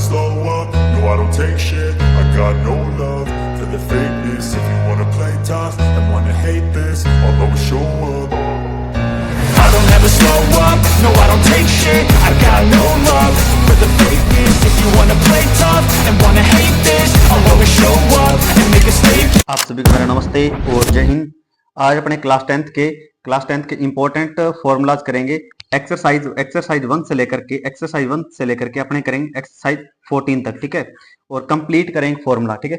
slow up, no I don't take shit. I got no love for the fakeness. If you wanna play tough and wanna hate this, I'll always show up. I don't ever slow up, no I don't take shit. I got no love for the fakeness. If you wanna play tough and wanna hate this, I'll always show up and make a statement. आप सभी को मेरा नमस्ते और जय हिंद। आज अपने class tenth के इंपॉर्टेंट फॉर्मूलाज करेंगे। एक्सरसाइज 1 से लेकर के अपने करेंगे एक्सरसाइज 14 तक, ठीक है। और कंप्लीट करेंगे फॉर्मूला, ठीक है।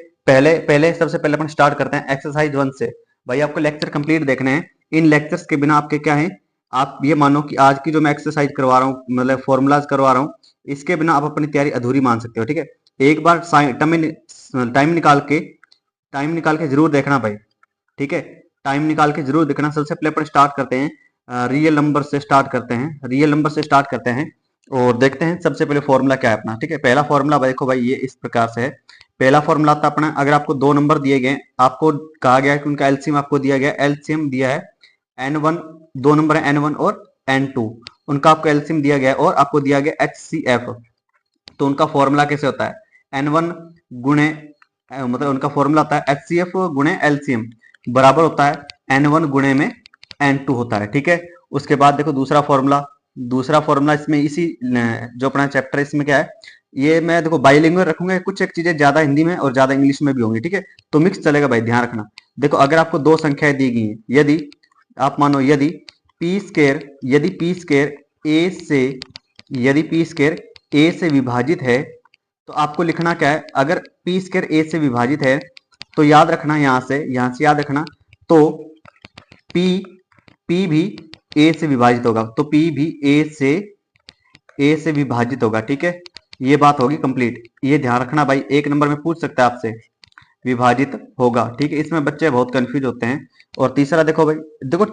सबसे पहले अपन स्टार्ट करते हैं एक्सरसाइज 1 से। भाई आपको लेक्चर कंप्लीट देखने हैं। इन लेक्चर्स के बिना आपके क्या है, आप ये मानो कि आज की जो मैं एक्सरसाइज करवा रहा हूँ, मतलब फॉर्मूलाज करवा रहा हूँ, इसके बिना आप अपनी तैयारी अधूरी मान सकते हो, ठीक है। एक बार टाइम निकाल के जरूर देखना भाई, ठीक है। टाइम निकाल के जरूर देखना। सबसे पहले अपन स्टार्ट करते हैं रियल नंबर से स्टार्ट करते हैं और देखते हैं सबसे पहले फॉर्मूला क्या है अपना, ठीक है। पहला फॉर्मूला देखो भाई, ये इस प्रकार से है। पहला फॉर्मूला था अपना, अगर आपको दो नंबर दिए गए, आपको कहा गया है कि उनका एलसीएम आपको दिया गया, एलसीएम दिया है n1, दो नंबर है n1 और n2, उनका आपको एलसीएम दिया गया है और आपको दिया गया HCF। तो उनका फॉर्मूला कैसे होता है, n1 गुणे, मतलब उनका फॉर्मूला होता है HCF गुणे एलसीएम बराबर होता है n1 गुणे में n2 होता है, ठीक है। उसके बाद देखो दूसरा फॉर्मूला इसमें इसी जो अपना चैप्टर इसमें क्या है, ये मैं देखो बाइलिंगुअल रखूंगा, कुछ एक चीजें ज्यादा हिंदी में और ज्यादा इंग्लिश में भी होंगी, ठीक है। तो मिक्स चलेगा भाई, ध्यान रखना। देखो अगर आपको दो संख्याएं दी गई हैं, यदि आप मानो यदि पी स्केयर ए से विभाजित है, तो आपको लिखना क्या है, अगर पी स्केयर ए से विभाजित है तो याद रखना, यहां से याद रखना, तो P भी A से विभाजित होगा, तो P भी A से विभाजित होगा, ठीक है। ये बात होगी कंप्लीट, ये ध्यान रखना भाई। एक नंबर में पूछ सकता है आपसे, विभाजित होगा, ठीक है। इसमें बच्चे बहुत कंफ्यूज होते हैं। और तीसरा देखो भाई, देखो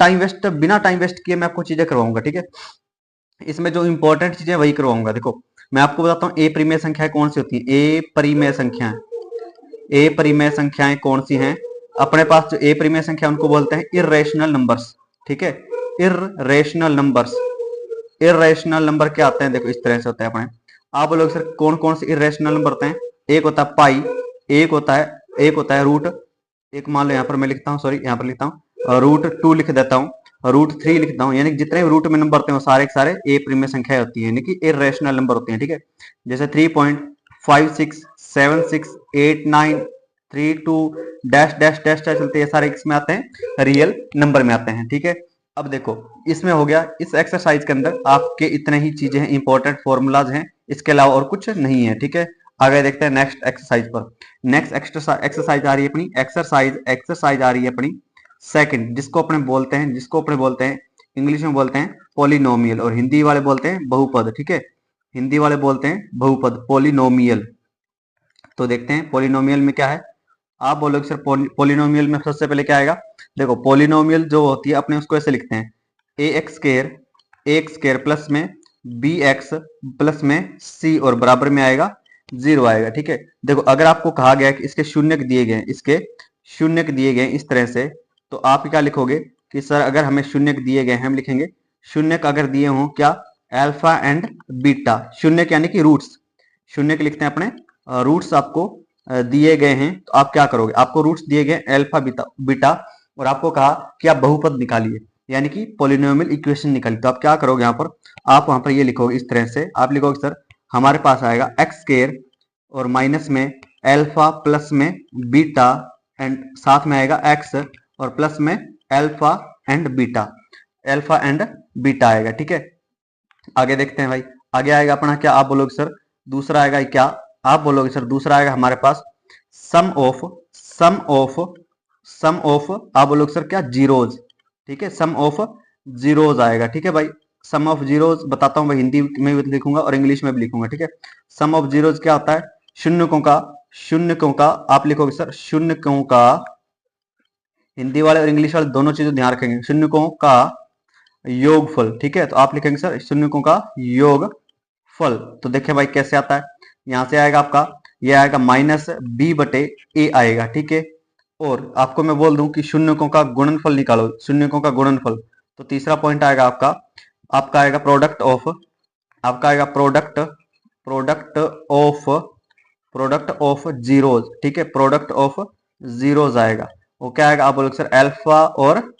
बिना टाइम वेस्ट किए मैं आपको चीजें करवाऊंगा, ठीक है। इसमें जो इंपॉर्टेंट चीजें वही करवाऊंगा। देखो मैं आपको बताता हूँ, ए परिमेय संख्याएं कौन सी होती है। ए परिमेय संख्याएं कौन सी हैं अपने पास, जो ए परिमेय संख्या उनको बोलते हैं इर्रेशनल नंबर्स, ठीक है। इर्रेशनल नंबर क्या आते हैं, देखो इस तरह से होता है अपने। आप बोलोगे सर कौन कौन से इर्रेशनल नंबर होते हैं। एक होता है पाई, एक होता है रूट, एक मान लो यहाँ पर मैं लिखता हूँ, सॉरी यहाँ पर लिखता हूँ √2 लिख देता हूँ, √3 लिखता हूँ, यानी जितने रूट में नंबर होते हैं वो सारे के सारे ए परिमेय संख्या होती है, यानी कि इर्रेशनल नंबर होते हैं, ठीक है। जैसे 3.56 76 8 9 3 2 डैश डैश डैश चलते हैं, सारे इसमें आते हैं, रियल नंबर में आते हैं, ठीक है। अब देखो इसमें हो गया, इस एक्सरसाइज के अंदर आपके इतने ही चीजें हैं, इंपॉर्टेंट फॉर्मूलाज हैं, इसके अलावा और कुछ नहीं है, ठीक है। आगे देखते हैं नेक्स्ट एक्सरसाइज पर। नेक्स्ट एक्सरसाइज आ रही है अपनी, एक्सरसाइज आ रही है अपनी सेकंड, जिसको अपने बोलते हैं इंग्लिश में बोलते हैं पॉलिनोमियल, और हिंदी वाले बोलते हैं बहुपद, ठीक है। हिंदी वाले बोलते हैं बहुपद, पॉलिनोमियल। तो देखते हैं पॉलिनोमियल में क्या है। आप बोलोगे सर पॉलिनोमियल में सबसे पहले क्या आएगा। देखो पॉलिनोमियल जो होती है अपने उसको ऐसे लिखते हैं, एक्स स्केयर प्लस में बी एक्स प्लस में सी और बराबर में आएगा 0 आएगा, ठीक है। देखो अगर आपको कहा गया कि इसके शून्य दिए गए इस तरह से, तो आप क्या लिखोगे कि सर अगर हमें शून्य दिए गए हैं, हम लिखेंगे शून्य अगर दिए हों क्या, अल्फा एंड बीटा, शून्य यानी कि रूट्स, शून्य के लिखते हैं अपने रूट्स आपको दिए गए हैं, तो आप क्या करोगे, आपको रूट्स दिए गए अल्फा बीटा और आपको कहा कि आप बहुपद निकालिए, यानी कि पॉलिनोमियल इक्वेशन निकालिए। तो आप क्या करोगे, यहाँ पर आप वहां पर ये लिखोगे, इस तरह से आप लिखोगे सर हमारे पास आएगा एक्स स्केयर और माइनस में अल्फा प्लस में बीटा एंड साथ में आएगा एक्स और प्लस में अल्फा एंड बीटा आएगा, ठीक है। आगे देखते हैं भाई, आगे आएगा अपना क्या, आप बोलोगे सर दूसरा आएगा क्या, आप बोलोगे सर दूसरा आएगा हमारे पास सम ऑफ आप बोलोगे सर क्या, जीरोज, ठीक है। सम ऑफ जीरोज आएगा, ठीक है भाई। सम ऑफ जीरोज बताता हूँ भाई, हिंदी में भी लिखूंगा और इंग्लिश में भी लिखूंगा, ठीक है। सम ऑफ जीरोज क्या होता है, शून्यकों का आप लिखोगे सर शून्यकों का, हिंदी वाले और इंग्लिश वाले दोनों चीजें ध्यान रखेंगे, शून्यकों का योगफल, ठीक है। तो आप लिखेंगे सर शून्यकों का योगफल। तो देखिए भाई कैसे आता है, यहां से आएगा आपका, ये आएगा -b/a आएगा, ठीक है। और आपको मैं बोल दूं कि शून्यकों का गुणनफल निकालो, शून्यकों का गुणनफल, तो तीसरा पॉइंट आएगा आपका आएगा प्रोडक्ट प्रोडक्ट ऑफ जीरोज, ठीक है, प्रोडक्ट ऑफ जीरोज आएगा, वो क्या आएगा आप बोलोगे सर अल्फा और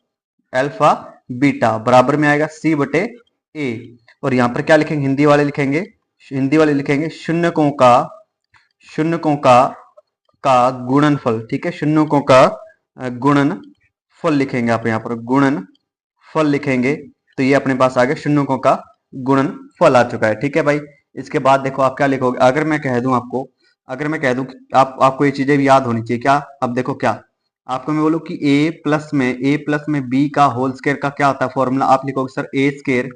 अल्फा बीटा बराबर में आएगा सी बटे ए। और यहां पर क्या लिखेंगे, हिंदी वाले लिखेंगे शून्यकों का गुणनफल, ठीक है, शून्यकों का गुणनफल लिखेंगे आप यहाँ पर गुणनफल लिखेंगे, तो ये अपने पास आ गया शून्यकों का गुणनफल आ चुका है, ठीक है भाई। इसके बाद देखो आप क्या लिखोगे, अगर मैं कह दूं कि आपको ये चीजें भी याद होनी चाहिए क्या, अब देखो क्या आपको मैं बोलूं कि a प्लस में b का होल स्क्वायर का क्या होता है फॉर्मूला, आप लिखोगे सर a स्क्वायर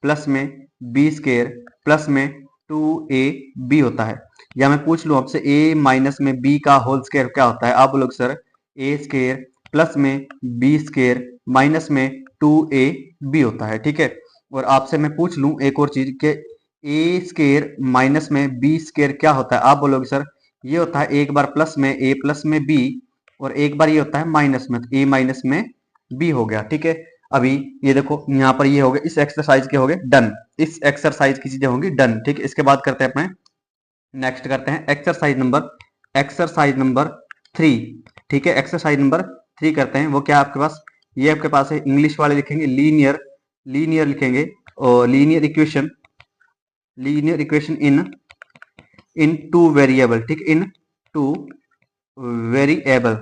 प्लस में b स्क्वायर प्लस में 2ab होता है। या मैं पूछ लूं आपसे a माइनस में b का होल स्क्वायर क्या होता है, आप बोलोगे सर a स्क्वायर प्लस में b स्क्वायर माइनस में 2ab होता है, ठीक है। और आपसे मैं पूछ लूं एक और चीज के a स्क्वायर माइनस में b स्क्वायर क्या होता है, आप बोलोगे सर ये होता है एक बार प्लस में a प्लस में b और एक बार ये होता है माइनस में, तो a माइनस में b हो गया, ठीक है। अभी ये देखो यहाँ पर ये हो गए, इस एक्सरसाइज के हो गए डन, इस एक्सरसाइज की चीजें होंगी डन, ठीक है। इसके बाद करते हैं अपने नेक्स्ट करते हैं एक्सरसाइज नंबर 3, ठीक है, एक्सरसाइज नंबर 3 करते हैं। वो क्या है आपके पास, ये आपके पास है, इंग्लिश वाले लिखेंगे लीनियर लिखेंगे और linear equation in two variable, ठीक, इन टू वेरिएबल,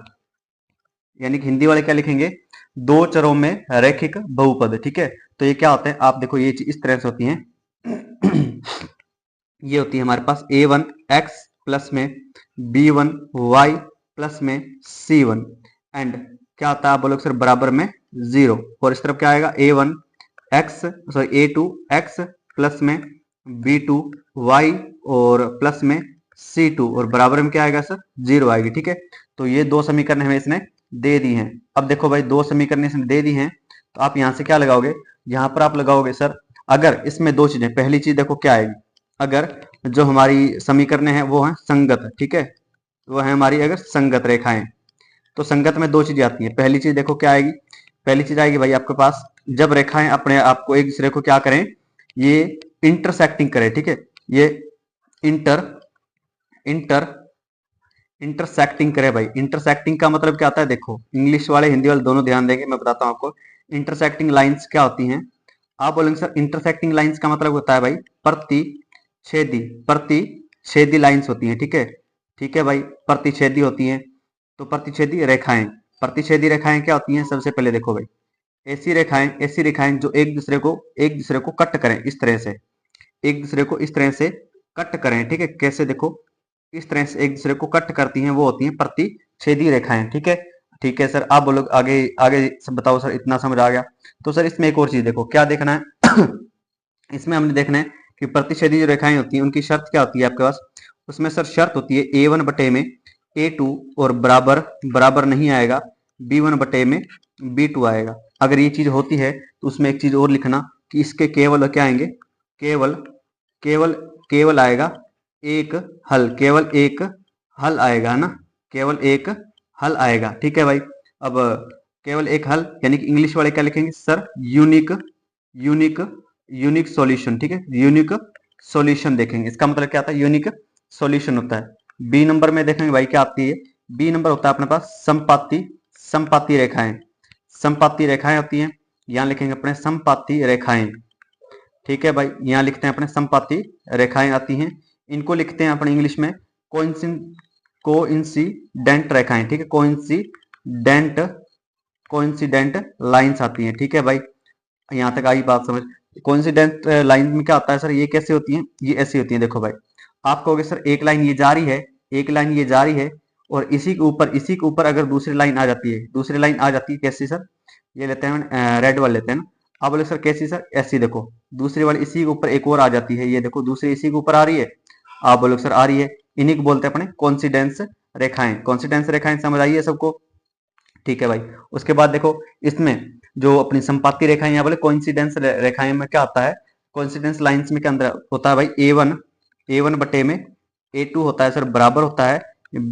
यानी कि हिंदी वाले क्या लिखेंगे, दो चरों में रैखिक बहुपद, ठीक है। तो ये क्या होता है आप देखो, ये चीज इस तरह से होती है ये होती है हमारे पास a1 x प्लस में b1 y प्लस में c1 एंड क्या होता है आप बोलोगे सर बराबर में 0, और इस तरफ क्या आएगा a2 x प्लस में b2 y और प्लस में c2 और बराबर में क्या आएगा सर 0 आएगी, ठीक है। तो ये दो समीकरण हमें इसने दे दी हैं। अब देखो भाई दो समीकरण इसने दे दी हैं, तो आप यहां से क्या लगाओगे, यहां पर आप लगाओगे सर अगर इसमें दो चीजें, पहली चीज देखो क्या आएगी, अगर जो हमारी समीकरण है वो है संगत, ठीक है, वो है हमारी अगर संगत रेखाएं, तो संगत में दो चीजें आती हैं। पहली चीज देखो क्या आएगी, पहली चीज आएगी भाई आपके पास जब रेखाएं अपने आप को एक दूसरे को क्या करें, ये इंटरसेक्टिंग करें, ठीक है, ये इंटरसेक्टिंग करे भाई। इंटरसेक्टिंग का मतलब क्या आता है, देखो इंग्लिश वाले हिंदी वाले दोनों ध्यान देंगे, मैं बताता हूं आपको इंटरसेक्टिंग लाइंस क्या होती हैं। आप बोलेंगे सर इंटरसेक्टिंग लाइंस का मतलब होता है भाई प्रतिच्छेदी लाइंस होती हैं, ठीक है भाई, प्रतिच्छेदी होती हैं। तो प्रतिच्छेदी रेखाएं क्या होती हैं, सबसे पहले देखो भाई ऐसी रेखाएं जो एक दूसरे को कट करें, इस तरह से एक दूसरे को इस तरह से कट करें, ठीक है, कैसे देखो इस तरह से एक दूसरे को कट करती हैं, वो होती हैं प्रतिच्छेदी रेखाएं, ठीक है सर। आप बोलो आगे आगे सब बताओ सर, इतना समझ आ गया। तो सर इसमें एक और चीज देखो क्या देखना है इसमें हमने देखना है कि प्रतिच्छेदी जो रेखाएं होती हैं उनकी शर्त क्या होती है आपके पास, उसमें सर शर्त होती है a1 बटे में a2 और बराबर नहीं आएगा b1 बटे में b2 आएगा। अगर ये चीज होती है तो उसमें एक चीज और लिखना कि इसके केवल क्या आएंगे, केवल आएगा एक हल आएगा ना, केवल एक हल आएगा, ठीक है भाई। अब केवल एक हल यानी कि इंग्लिश वाले क्या लिखेंगे सर यूनिक सॉल्यूशन, ठीक है, यूनिक सॉल्यूशन देखेंगे, इसका मतलब क्या आता है, यूनिक सॉल्यूशन होता है। बी नंबर में देखेंगे भाई क्या आती है, बी नंबर होता है अपने पास समपाती रेखाएं होती हैं, यहां लिखेंगे अपने समपाती रेखाएं, ठीक है भाई, यहां लिखते हैं अपने समपाती रेखाएं आती हैं, इनको लिखते हैं अपने इंग्लिश में कोइंसिडेंट रेखाएं, ठीक है, कोइंसिडेंट लाइंस आती हैं, ठीक है भाई, यहां तक आई बात समझ। कोइंसिडेंट लाइन में क्या होता है सर, ये कैसे होती है, ये ऐसी होती है, देखो भाई आप कहोगे सर एक लाइन ये जा रही है और इसी के ऊपर अगर दूसरी लाइन आ जाती है, कैसी सर, ये लेते हैं रेड वाले लेते हैं ना, आप बोले सर कैसी सर, ऐसी देखो दूसरी वाली इसी के ऊपर एक और आ जाती है, ये देखो दूसरी इसी के ऊपर आ रही है, आप बोलो सर आ रही है, इन्हीं को बोलते हैं अपने कोइंसिडेंस रेखाएं, समझ आई है सबको, ठीक है भाई। उसके बाद देखो इसमें जो अपनी संपाती रेखाएं यहाँ बोले कोइंसिडेंस रेखाएं में क्या आता है, कोइंसिडेंस लाइंस में के अंदर होता है भाई a1 बटे में a2 होता है सर बराबर होता है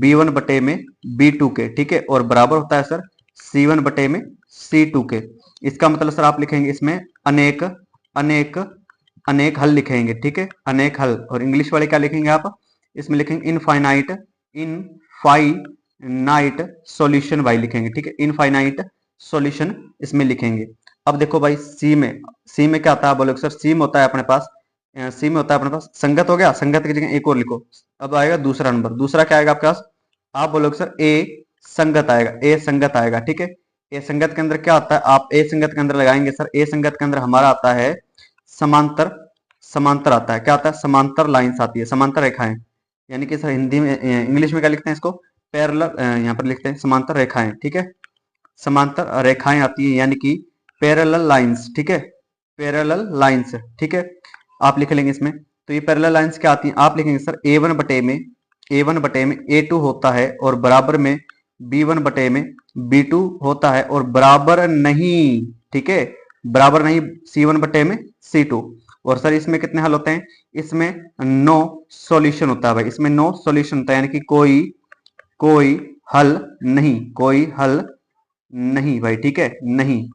b1 बटे में b2 के, ठीक है, और बराबर होता है सर c1 बटे में c2 के। इसका मतलब सर आप लिखेंगे इसमें अनेक अनेक हल लिखेंगे, ठीक है, अनेक हल। और इंग्लिश वाले क्या लिखेंगे आप, इसमें लिखेंगे इनफाइनाइट सॉल्यूशन भाई लिखेंगे, ठीक है, इनफाइनाइट सॉल्यूशन इसमें लिखेंगे। अब देखो भाई सी में क्या आता है, बोलोगे सर सी में होता है अपने पास, सी में होता है अपने पास संगत हो गया, संगत की जगह एक और लिखो। अब आएगा दूसरा नंबर, दूसरा क्या आएगा आपके पास, आप बोलोगे सर ए संगत आएगा, ए संगत आएगा, ठीक है। ए संगत के अंदर क्या आता है, आप ए संगत के अंदर लगाएंगे सर, ए संगत के अंदर हमारा आता है समांतर, समांतर आता है, क्या आता है, समांतर लाइंस आती है, समांतर रेखाएं, यानी कि सर हिंदी में इंग्लिश में क्या लिखते हैं इसको, पैरेलल, यहाँ पर लिखते हैं समांतर रेखाएं, ठीक है, समांतर रेखाएं आती है, यानी कि पैरेलल लाइंस, ठीक है, पैरेलल लाइंस, ठीक है, आप लिख लेंगे इसमें। तो ये पैरेलल लाइंस क्या आती हैं, आप लिखेंगे सर ए वन बटे में ए2 होता है और बराबर में B1 बटे में B2 होता है और बराबर नहीं, ठीक है, बराबर नहीं C1 बटे में C2। और सर इसमें कितने हल होते हैं, इसमें नो सॉल्यूशन होता है भाई, इसमें नो सॉल्यूशन होता है, यानी कि कोई हल नहीं, कोई हल नहीं भाई, ठीक है, नहीं,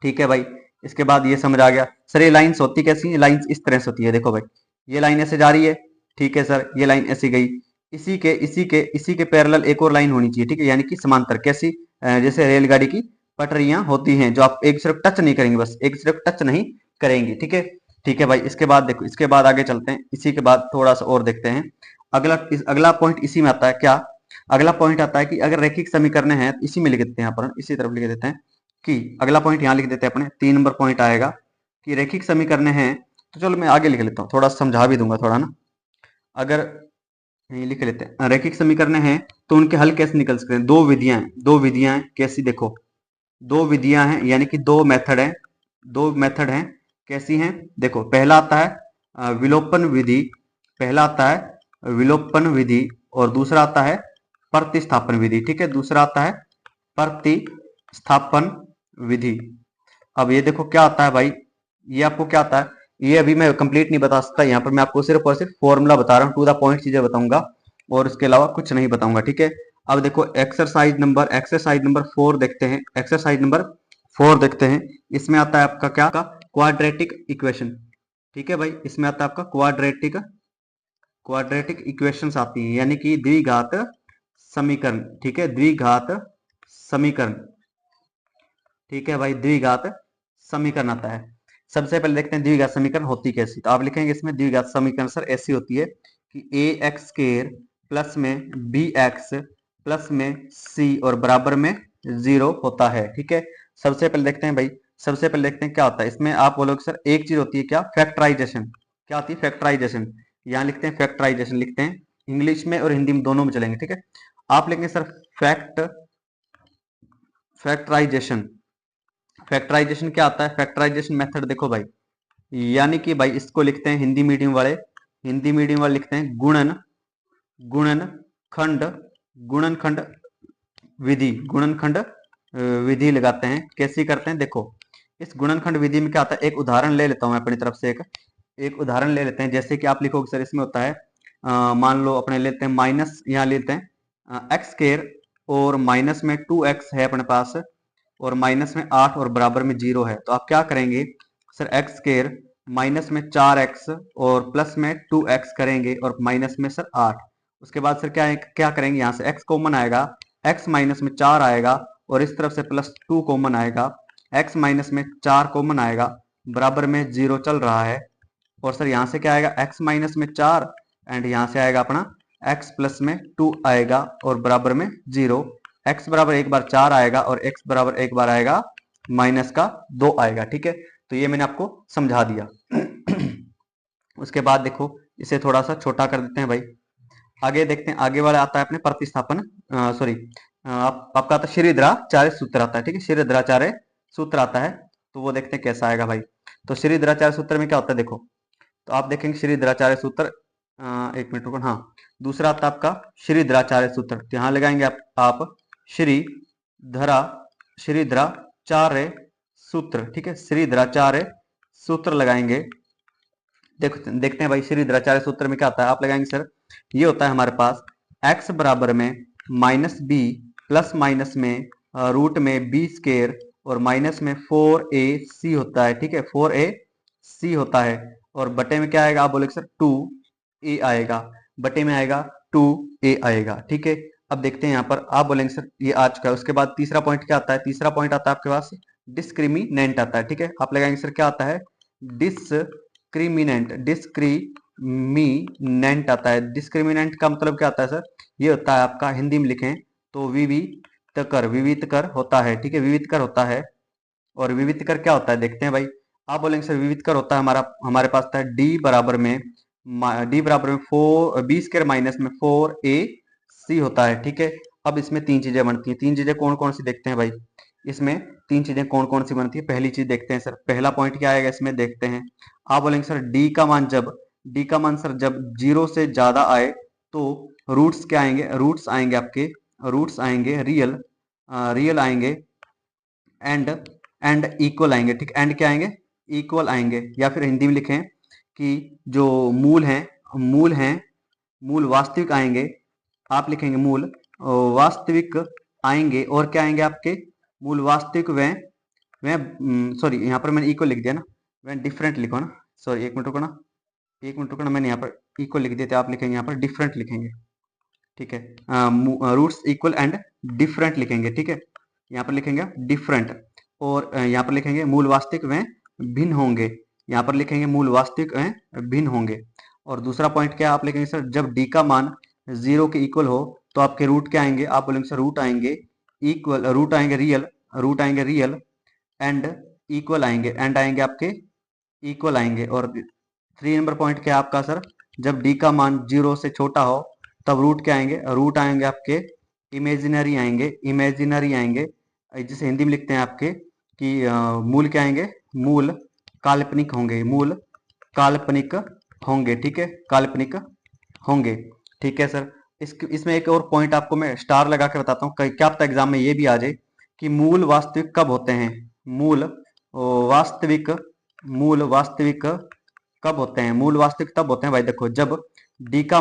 ठीक है भाई। इसके बाद ये समझ आ गया सर, ये लाइंस होती कैसी है, लाइंस इस तरह से होती है, देखो भाई ये लाइन ऐसे जा रही है, ठीक है सर, ये लाइन ऐसी गई, इसी के पैरेलल एक और लाइन होनी चाहिए, ठीक है, यानी कि समांतर, कैसी, जैसे रेलगाड़ी की पटरियां होती हैं जो आप एक सिर्फ टच नहीं करेंगे, बस एक सिर्फ टच नहीं करेंगे, ठीक है, ठीक है भाई। इसके बाद देखो, इसके बाद आगे चलते हैं, इसी के बाद थोड़ा सा और देखते हैं। अगला पॉइंट इसी में आता है, क्या, अगला पॉइंट आता है कि अगर रैखिक समीकरण है, इसी में लिख देते हैं अपन, इसी तरफ लिख देते हैं कि अगला पॉइंट यहाँ लिख देते हैं अपने, 3 नंबर पॉइंट आएगा कि रैखिक समीकरण है। तो चलो मैं आगे लिख लेता हूँ, थोड़ा समझा भी दूंगा थोड़ा ना। अगर ये लिख लेते हैं, रैखिक समीकरण है तो उनके हल कैसे निकल सकते हैं, दो विधियां हैं, कैसी, देखो दो विधियां हैं, यानी कि दो मेथड हैं, कैसी हैं, देखो पहला आता है विलोपन विधि, पहला आता है विलोपन विधि और दूसरा आता है प्रतिस्थापन विधि, ठीक है, दूसरा आता है प्रतिस्थापन विधि। अब ये देखो क्या आता है भाई, ये आपको क्या आता है, ये अभी मैं कंप्लीट नहीं बता सकता, यहाँ पर मैं आपको सिर्फ और सिर्फ फॉर्मूला बता रहा हूँ, टू द पॉइंट चीजें बताऊंगा और इसके अलावा कुछ नहीं बताऊंगा, ठीक है। अब देखो एक्सरसाइज नंबर 4 देखते हैं, एक्सरसाइज नंबर 4 देखते हैं। इसमें आता है आपका क्या, क्वाड्रेटिक इक्वेशन, ठीक है भाई, इसमें आता है आपका क्वाड्रेटिक इक्वेशंस आती है, यानी कि द्विघात समीकरण, ठीक है, द्विघात समीकरण, ठीक है भाई, द्विघात समीकरण आता है। सबसे पहले देखते हैं द्विघात समीकरण होती कैसी, तो आप लिखेंगे इसमें द्विघात समीकरण सर ऐसी होती है कि ए एक्स स्क्वायर प्लस में बी एक्स प्लस में सी और बराबर में 0 होता है, ठीक है। सबसे पहले देखते हैं भाई, सबसे पहले देखते हैं क्या होता है इसमें, आप बोलोगे सर एक चीज होती है क्या, फैक्टराइजेशन, क्या होती है फैक्टराइजेशन, यहाँ लिखते हैं फैक्टराइजेशन, लिखते हैं इंग्लिश में और हिंदी में दोनों में चलेंगे, ठीक है। आप लिखेंगे सर फैक्टराइजेशन, फैक्टराइजेशन क्या आता है, फैक्टराइजेशन मेथड देखो भाई, यानी कि भाई इसको लिखते हैं हिंदी मीडियम वाले लिखते हैं गुणनखंड विधि लगाते हैं। कैसी करते हैं, देखो इस गुणनखंड विधि में क्या आता है, एक उदाहरण ले लेता हूं मैं अपनी तरफ से, एक उदाहरण ले लेते हैं। जैसे कि आप लिखोगे सर इसमें होता है, मान लो अपने लेते हैं माइनस, यहाँ लेते हैं एक्स स्क्वायर और माइनस में 2x है अपने पास और माइनस में 8 और बराबर में 0 है, तो आप क्या करेंगे सर, एक्स स्क्वायर माइनस में 4x और प्लस में 2x करेंगे और माइनस में सर 8। उसके बाद सर क्या करेंगे, यहाँ से x कॉमन आएगा, x माइनस में 4 आएगा और इस तरफ से प्लस 2 कॉमन आएगा, x माइनस में 4 कॉमन आएगा, बराबर में 0 चल रहा है। और सर यहाँ से क्या आएगा, x माइनस में 4 एंड यहाँ से आएगा अपना x प्लस में 2 आएगा और बराबर में 0। x बराबर एक बार 4 आएगा और x बराबर एक बार आएगा माइनस का 2 आएगा, ठीक है। तो ये मैंने आपको समझा दिया। उसके बाद देखो इसे थोड़ा सा छोटा कर देते हैं भाई, आगे देखते हैं, आगे वाला आता है अपने प्रतिस्थापन, सॉरी आपका आता है श्रीधराचार्य सूत्र आता है, ठीक है, श्रीधराचार्य सूत्र आता है, तो वो देखते हैं कैसा आएगा भाई। तो श्रीधराचार्य सूत्र में क्या होता है, देखो तो आप देखेंगे श्रीधराचार्य सूत्र, एक मिनट रुको, हाँ दूसरा आता है आपका श्रीधराचार्य सूत्र, तो यहाँ लगाएंगे आप श्रीधराचार्य सूत्र, ठीक है, श्रीधराचार्य सूत्र लगाएंगे। देखते हैं भाई श्रीधराचार्य सूत्र में क्या आता है, आप लगाएंगे सर, ये होता है हमारे पास x बराबर में माइनस बी प्लस माइनस में रूट में बी स्क्वायर और माइनस में 4ac होता है, ठीक है, 4ac सी होता है, और बटे में क्या आएगा, आप बोलेंगे सर 2a आएगा, बटे में आएगा 2a आएगा। ठीक है, अब देखते हैं यहाँ पर, आप बोलेंगे सर ये आ चुका है। उसके बाद तीसरा पॉइंट क्या आता है, तीसरा पॉइंट आता है आपके पास डिस्क्रिमिनेंट आता है। ठीक है, आप लगाएंगे सर क्या आता है, डिस्क्रिमिनेंट, डिस्क्रिमिनेंट आता है। डिस्क्रिमिनेंट का मतलब क्या होता है सर, ये होता है आपका, हिंदी में लिखें तो विविधकर, विविधकर होता है। ठीक है, विविधकर होता है। और विविधकर क्या होता है देखते हैं भाई, आप बोलेंगे सर विविधकर होता है हमारा, हमारे पास था डी बराबर में 4b² माइनस में 4ac होता है। ठीक है, अब इसमें तीन चीजें बनती हैं, तीन चीजें कौन कौन सी देखते हैं भाई, इसमें तीन चीजें कौन कौन सी बनती है। पहली चीज देखते हैं सर, पहला पॉइंट क्या आएगा इसमें देखते हैं। आप बोलेंगे सर डी का मान सर जब 0 से ज्यादा आए तो रूट्स क्या आएंगे, रूट्स आएंगे आपके, रूट्स आएंगे रियल, रियल आएंगे, एंड इक्वल आएंगे। ठीक, एंड क्या आएंगे, इक्वल आएंगे। या फिर हिंदी में लिखें कि जो मूल हैं, मूल वास्तविक आएंगे, आप लिखेंगे मूल वास्तविक आएंगे, और क्या आएंगे आपके, मूल वास्तविक व सॉरी यहाँ पर मैंने इक्वल लिख दिया ना, वह डिफरेंट लिखो ना, सॉरी एक मिनट रुको ना, एक मिनट रुको ना, मैंने यहाँ पर इक्वल लिख दिया था, आप लिखेंगे यहाँ पर डिफरेंट लिखेंगे। ठीक है, रूट्स इक्वल एंड डिफरेंट लिखेंगे। ठीक है, यहाँ पर लिखेंगे डिफरेंट, और यहाँ पर लिखेंगे मूल वास्तविक व भिन्न होंगे, यहाँ पर लिखेंगे मूल वास्तविक व भिन्न होंगे। और दूसरा पॉइंट क्या आप लिखेंगे सर, जब डी का मान 0 के इक्वल हो तो आपके रूट क्या आएंगे, आप बोलेंगे सर रूट आएंगे इक्वल, रूट आएंगे रियल, रूट आएंगे रियल, एंड इक्वल आएंगे, एंड आएंगे आपके इक्वल आएंगे। और 3 नंबर पॉइंट क्या है आपका सर, जब डी का मान 0 से छोटा हो तब रूट क्या आएंगे, रूट आएंगे आपके इमेजिनरी आएंगे, इमेजिनरी आएंगे, जिसे हिंदी में लिखते हैं आपके कि मूल क्या आएंगे, मूल काल्पनिक होंगे, मूल काल्पनिक होंगे। ठीक है, काल्पनिक होंगे। ठीक है सर, इसमें एक और पॉइंट आपको मैं स्टार लगा के बताता हूँ, क्या पता एग्जाम में ये भी आ जाए कि मूल वास्तविक कब होते हैं, मूल वास्तविक, मूल वास्तविक कब होते हैं, मूल वास्तविक तब होते हैं भाई, देखो जब डी का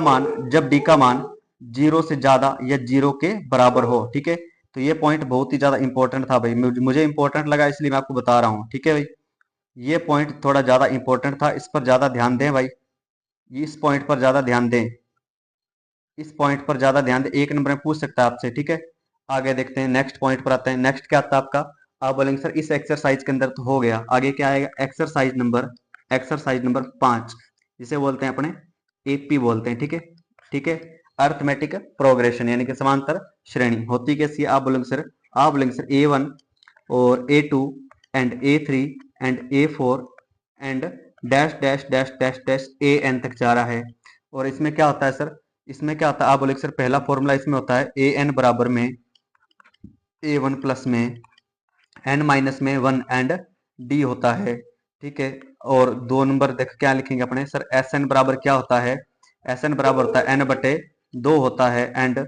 मान 0 से ज्यादा या 0 के बराबर हो। ठीक है, तो ये पॉइंट बहुत ही ज्यादा इंपॉर्टेंट था भाई, मुझे इंपॉर्टेंट लगा इसलिए मैं आपको बता रहा हूँ। ठीक है भाई, ये पॉइंट थोड़ा ज्यादा इंपॉर्टेंट था, इस पर ज्यादा ध्यान दें भाई, इस पॉइंट पर ज्यादा ध्यान दें, इस पॉइंट पर ज्यादा ध्यान दें, 1 नंबर में पूछ सकता है आपसे। ठीक है, आगे देखते हैं, नेक्स्ट पॉइंट पर आते हैं। नेक्स्ट क्या आता है आपका, आप बोलेंगे सर इस एक्सरसाइज के अंदर तो हो गया, आगे क्या आएगा, एक्सरसाइज नंबर 5, जिसे बोलते हैं अपने एपी बोलते हैं। ठीक है, ठीक है, अर्थमेटिक प्रोग्रेशन यानी कि समांतर श्रेणी होती कैसी है, आप बोलेंगे सर A1 और A2 and A3 and A4 and dash dash dash dash dash AN तक जा रहा है। और इसमें क्या होता है सर, इसमें क्या होता है, आप बोलेंगे सर पहला फॉर्मूला इसमें होता है AN बराबर में A1 प्लस में N माइनस में 1 एंड D होता है। ठीक है, और 2 नंबर देख क्या लिखेंगे अपने सर, SN बराबर क्या होता है, SN बराबर होता है N बटे 2 होता है, एंड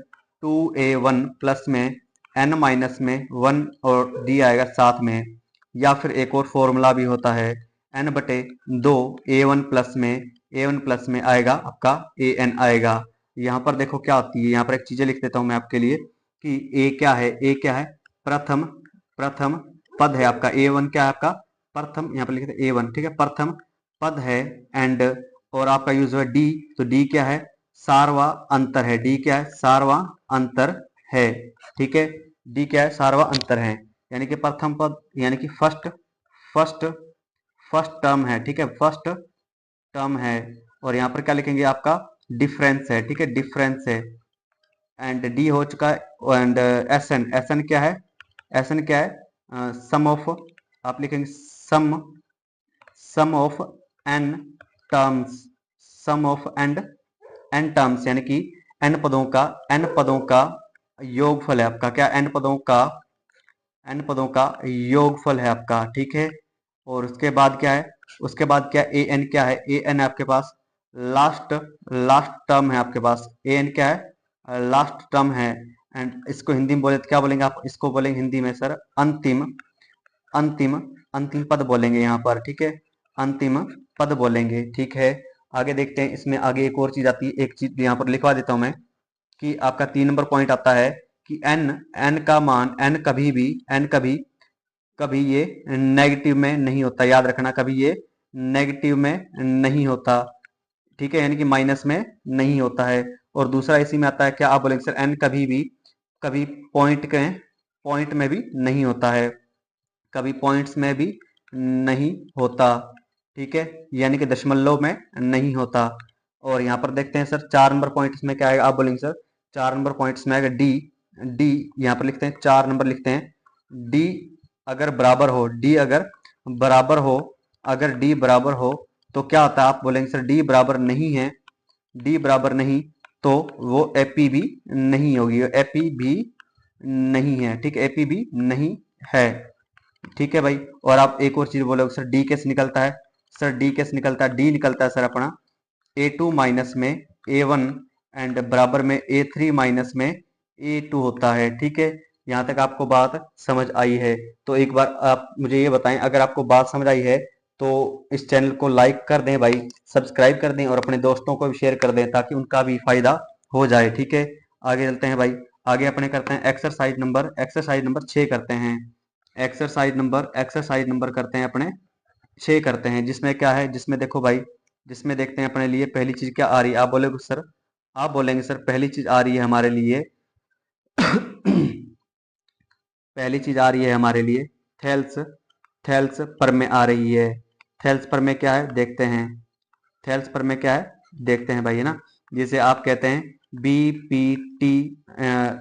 2A1 प्लस में N माइनस में 1 और D आएगा साथ में। या फिर एक और फॉर्मूला भी होता है N बटे 2 A1 प्लस में आएगा आपका AN आएगा। यहाँ पर देखो क्या होती है, यहाँ पर एक चीजें लिख देता हूँ मैं आपके लिए कि A क्या है, प्रथम पद है आपका, A1 क्या है आपका, प्रथम, यहाँ पर लिखते हैं A1। ठीक है, प्रथम पद है, एंड और आपका यूज हुआ D, तो D क्या है, सारवा अंतर है, D क्या है, सारवा अंतर है। ठीक है, D क्या है, सारवा अंतर है, यानी कि प्रथम पद यानी कि फर्स्ट टर्म है। ठीक है, फर्स्ट टर्म है, और यहाँ पर क्या लिखेंगे आपका डिफरेंस है। ठीक है, डिफरेंस है, एंड डी हो चुका है, एंड एसएन क्या है, सम ऑफ, आप लिखेंगे sum of n terms, sum of n terms यानी कि एन पदों का योगफल है आपका, क्या एन पदों का योगफल है आपका। ठीक है, और उसके बाद क्या है, ए एन क्या है, ए एन आपके पास लास्ट टर्म है आपके पास, ए एन क्या है, लास्ट टर्म है, एंड इसको हिंदी में बोले तो क्या बोलेंगे आप, इसको बोलेंगे हिंदी में सर अंतिम पद बोलेंगे यहाँ पर। ठीक है, अंतिम पद बोलेंगे। ठीक है, आगे देखते हैं, इसमें आगे एक और चीज आती है, एक चीज यहाँ पर लिखवा देता हूं मैं कि आपका 3 नंबर पॉइंट आता है कि एन का मान, एन कभी ये नेगेटिव में नहीं होता, याद रखना, कभी ये नेगेटिव में नहीं होता, ठीक है, यानी कि माइनस में नहीं होता है। और दूसरा इसी में आता है क्या, आप बोलेंगे सर n कभी पॉइंट में भी नहीं होता है, कभी पॉइंट्स में भी नहीं होता, ठीक है, यानी कि दशमलव में नहीं होता। और यहाँ पर देखते हैं सर 4 नंबर पॉइंट इसमें क्या आएगा, आप बोलेंगे सर 4 नंबर पॉइंट इसमें आएगा डी यहाँ पर लिखते हैं 4 नंबर लिखते हैं, डी अगर बराबर हो, अगर डी बराबर हो तो क्या होता है, आप बोलेंगे सर डी बराबर नहीं है, डी बराबर नहीं तो वो एपी भी नहीं होगी, एपी भी नहीं है, ठीक है, एपी भी नहीं है, ठीक है भाई। और आप एक और चीज बोलोगे सर डी कैसे निकलता है, सर डी कैसे निकलता है, डी निकलता है सर अपना a2 माइनस में a1 एंड बराबर में a3 माइनस में a2 होता है, ठीक है। यहाँ तक आपको बात समझ आई है? तो एक बार आप मुझे ये बताएं, अगर आपको बात समझ आई है तो इस चैनल को लाइक कर दें भाई, सब्सक्राइब कर दें और अपने दोस्तों को भी शेयर कर दें ताकि उनका भी फायदा हो जाए, ठीक है। आगे चलते हैं भाई, आगे अपने करते हैं एक्सरसाइज नंबर 6 करते हैं, एक्सरसाइज नंबर करते हैं अपने 6 करते हैं, जिसमें क्या है, जिसमें देखो भाई, जिसमें देखते हैं अपने लिए पहली चीज क्या आ रही है, आप बोलेंगे सर पहली चीज आ रही है हमारे लिए पहली चीज आ रही है हमारे लिए थेल्स, थेल्स पर में आ रही है, थेल्स पर में क्या है देखते हैं, थेल्स पर में क्या है देखते हैं भाई, है ना। जिसे आप कहते हैं बीपीटी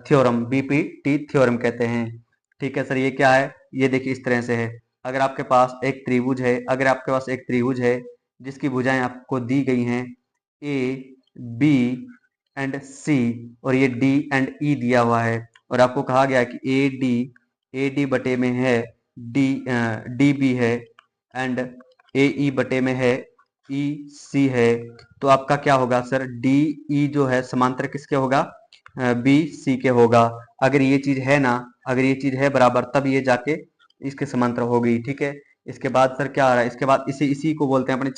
थ्योरम, बीपीटी थ्योरम कहते हैं, ठीक है सर। ये क्या है, ये देखिए इस तरह से है, अगर आपके पास एक त्रिभुज है, जिसकी भुजाएं आपको दी गई हैं ए बी एंड सी, और ये डी एंड ई दिया हुआ है, और आपको कहा गया है कि ए डी बटे में है डी बी है एंड ए ई बटे में है ई सी है, तो आपका क्या होगा सर, डी ई जो है समांतर किसके होगा, बी सी के होगा। अगर ये चीज है ना, अगर ये चीज है बराबर, तब ये जाके इसके समांतर होगी, ठीक है। इसके बाद सर क्या आ रहा है, इसके बाद इसी को बोलते हैं अपने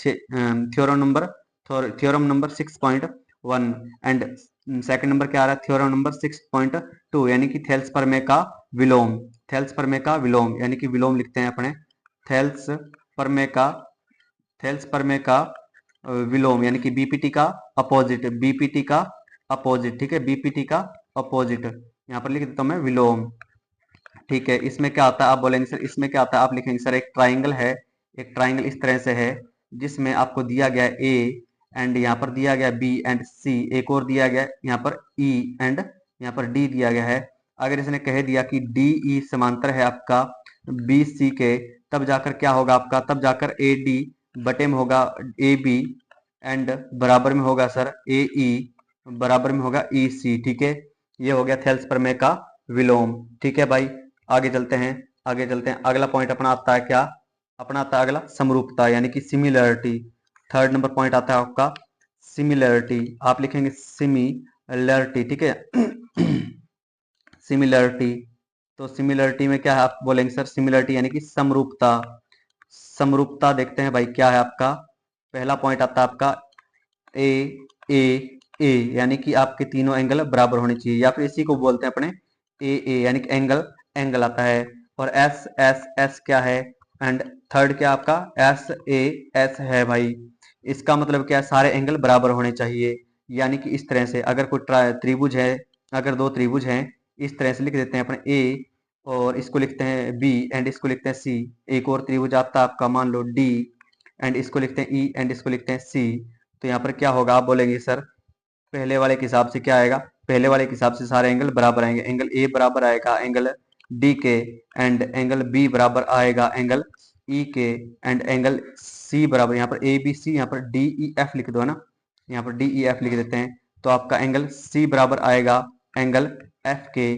theorem number 6.1 and second number क्या आ रहा है, थ्योरम नंबर 6.2 यानी कि थेल्स प्रमेय का विलोम, थेल्स प्रमेय का विलोम, यानी कि विलोम लिखते हैं अपने थेल्स प्रमेय का, थेल्स प्रमेय का विलोम, यानी कि बीपीटी का अपोजिट, बीपीटी का अपोजिट, ठीक है, बीपीटी का अपोजिट, यहाँ पर लिख देता हूं मैं विलोम, ठीक है। इसमें क्या आता है, आप बोलेंगे सर इसमें क्या आता है, आप लिखेंगे सर एक ट्राइंगल है, एक ट्राइंगल इस तरह से है जिसमें आपको दिया गया ए एंड यहाँ पर दिया गया बी एंड सी, एक और दिया गया यहाँ पर ई एंड यहाँ पर डी दिया गया है। अगर इसने कह दिया कि डी ई समांतर है आपका बी सी के, तब जाकर क्या होगा आपका, तब जाकर ए डी बटे में होगा ए बी एंड बराबर में होगा सर ए ई, बराबर में होगा ई सी, ठीक है। ये हो गया थेल्स प्रमेय का विलोम, ठीक है भाई। आगे चलते हैं, अगला पॉइंट अपना आता है क्या, अपना आता है अगला समरूपता, यानी कि सिमिलरिटी। थर्ड नंबर पॉइंट आता है आपका सिमिलरिटी, आप लिखेंगे सिमिलरिटी, ठीक है सिमिलरिटी, तो सिमिलरिटी में क्या है, आप बोलेंगे सर सिमिलरिटी यानी कि समरूपता, समरूपता देखते हैं भाई क्या है आपका, पहला पॉइंट आता है आपका ए ए ए, यानी कि आपके तीनों एंगल बराबर होने चाहिए, या फिर इसी को बोलते हैं अपने ए यानी कि एंगल आता है। और एस एस एस क्या है, एंड थर्ड क्या आपका एस ए एस है भाई, इसका मतलब क्या है, सारे एंगल बराबर होने चाहिए, यानी कि इस तरह से अगर कोई त्रिभुज है, अगर दो त्रिभुज हैं, इस तरह से लिख देते हैं अपने ए और इसको लिखते हैं बी एंड इसको लिखते हैं सी, एक और त्रिभुज आता है आपका मान लो डी एंड इसको लिखते हैं ई एंड इसको लिखते हैं सी, तो यहाँ पर क्या होगा, आप बोलेंगे सर पहले वाले के हिसाब से क्या आएगा, पहले वाले के हिसाब से सारे एंगल बराबर आएंगे, एंगल ए बराबर आएगा एंगल डी के एंड एंगल बी बराबर आएगा एंगल ई के एंड एंगल सी बराबर, यहाँ पर ए बी सी, यहाँ पर डी ई एफ लिख दो ना, यहाँ पर डी ई एफ लिख देते हैं, तो आपका एंगल सी बराबर आएगा एंगल एफ के।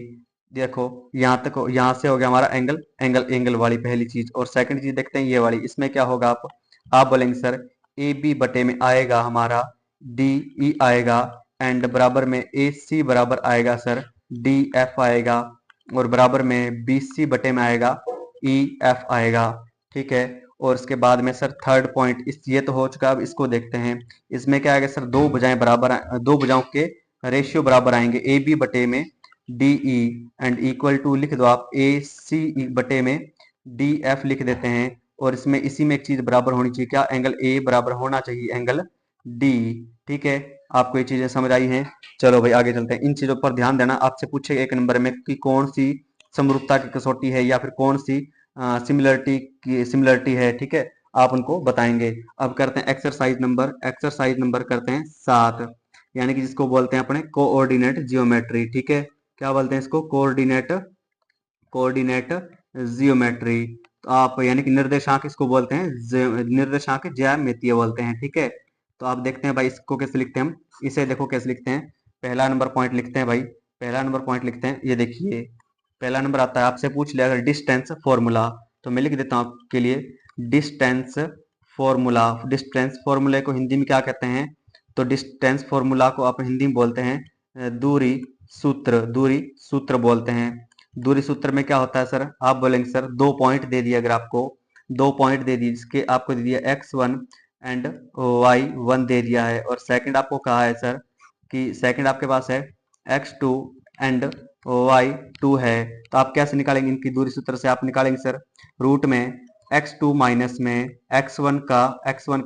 देखो यहाँ तक, यहाँ से हो गया हमारा एंगल वाली पहली चीज। और सेकंड चीज देखते हैं ये वाली, इसमें क्या होगा, आप बोलेंगे सर ए बी बटे में आएगा हमारा डी ई आएगा एंड बराबर में ए सी बराबर आएगा सर डी एफ आएगा, और बराबर में बी सी बटे में आएगा ई एफ आएगा, ठीक है। और इसके बाद में सर थर्ड पॉइंट, इस ये तो हो चुका, अब इसको देखते हैं, इसमें क्या आएगा सर, दो भुजाओं के रेशियो बराबर आएंगे, ए बी बटे में D E and equal to लिख दो आप ए सी बटे में डी एफ लिख देते हैं, और इसमें इसी में एक चीज बराबर होनी चाहिए, क्या? एंगल ए बराबर होना चाहिए एंगल डी। ठीक है, आपको ये चीजें समझ आई हैं? चलो भाई आगे चलते हैं। इन चीजों पर ध्यान देना, आपसे पूछेगा एक नंबर में कि कौन सी समरूपता की कसौटी है या फिर कौन सी सिमिलरिटी है। ठीक है, आप उनको बताएंगे। अब करते हैं एक्सरसाइज नंबर करते हैं 7, यानी कि जिसको बोलते हैं अपने कोऑर्डिनेट जियोमेट्री। ठीक है, क्या बोलते हैं इसको? Coordinate geometry. तो आप यानी कि निर्देशांक इसको बोलते हैं, निर्देशांक ज्यामितीय बोलते हैं। ठीक है, तो आप देखते हैं भाई इसको कैसे लिखते हैं हम। इसे देखो कैसे लिखते हैं। पहला नंबर पॉइंट लिखते हैं भाई, पहला नंबर पॉइंट लिखते हैं। ये देखिए पहला नंबर आता है, आपसे पूछ लिया अगर डिस्टेंस फॉर्मूला, तो मैं लिख देता हूँ आपके लिए डिस्टेंस फॉर्मूला। डिस्टेंस फॉर्मूले को हिंदी में क्या कहते हैं? तो डिस्टेंस फॉर्मूला को आप हिंदी में बोलते हैं दूरी सूत्र बोलते हैं। दूरी सूत्र में क्या होता है सर? आप बोलेंगे सर 2 पॉइंट दे दिए, अगर आपको 2 पॉइंट दे दिए, जिसके आपको दे दिया x1 एंड y1 दे दिया है, और सेकंड आपको कहा है सर कि सेकंड आपके पास है x2 एंड y2 है, तो आप कैसे निकालेंगे इनकी दूरी सूत्र से? आप निकालेंगे सर रूट में x2 माइनस में x1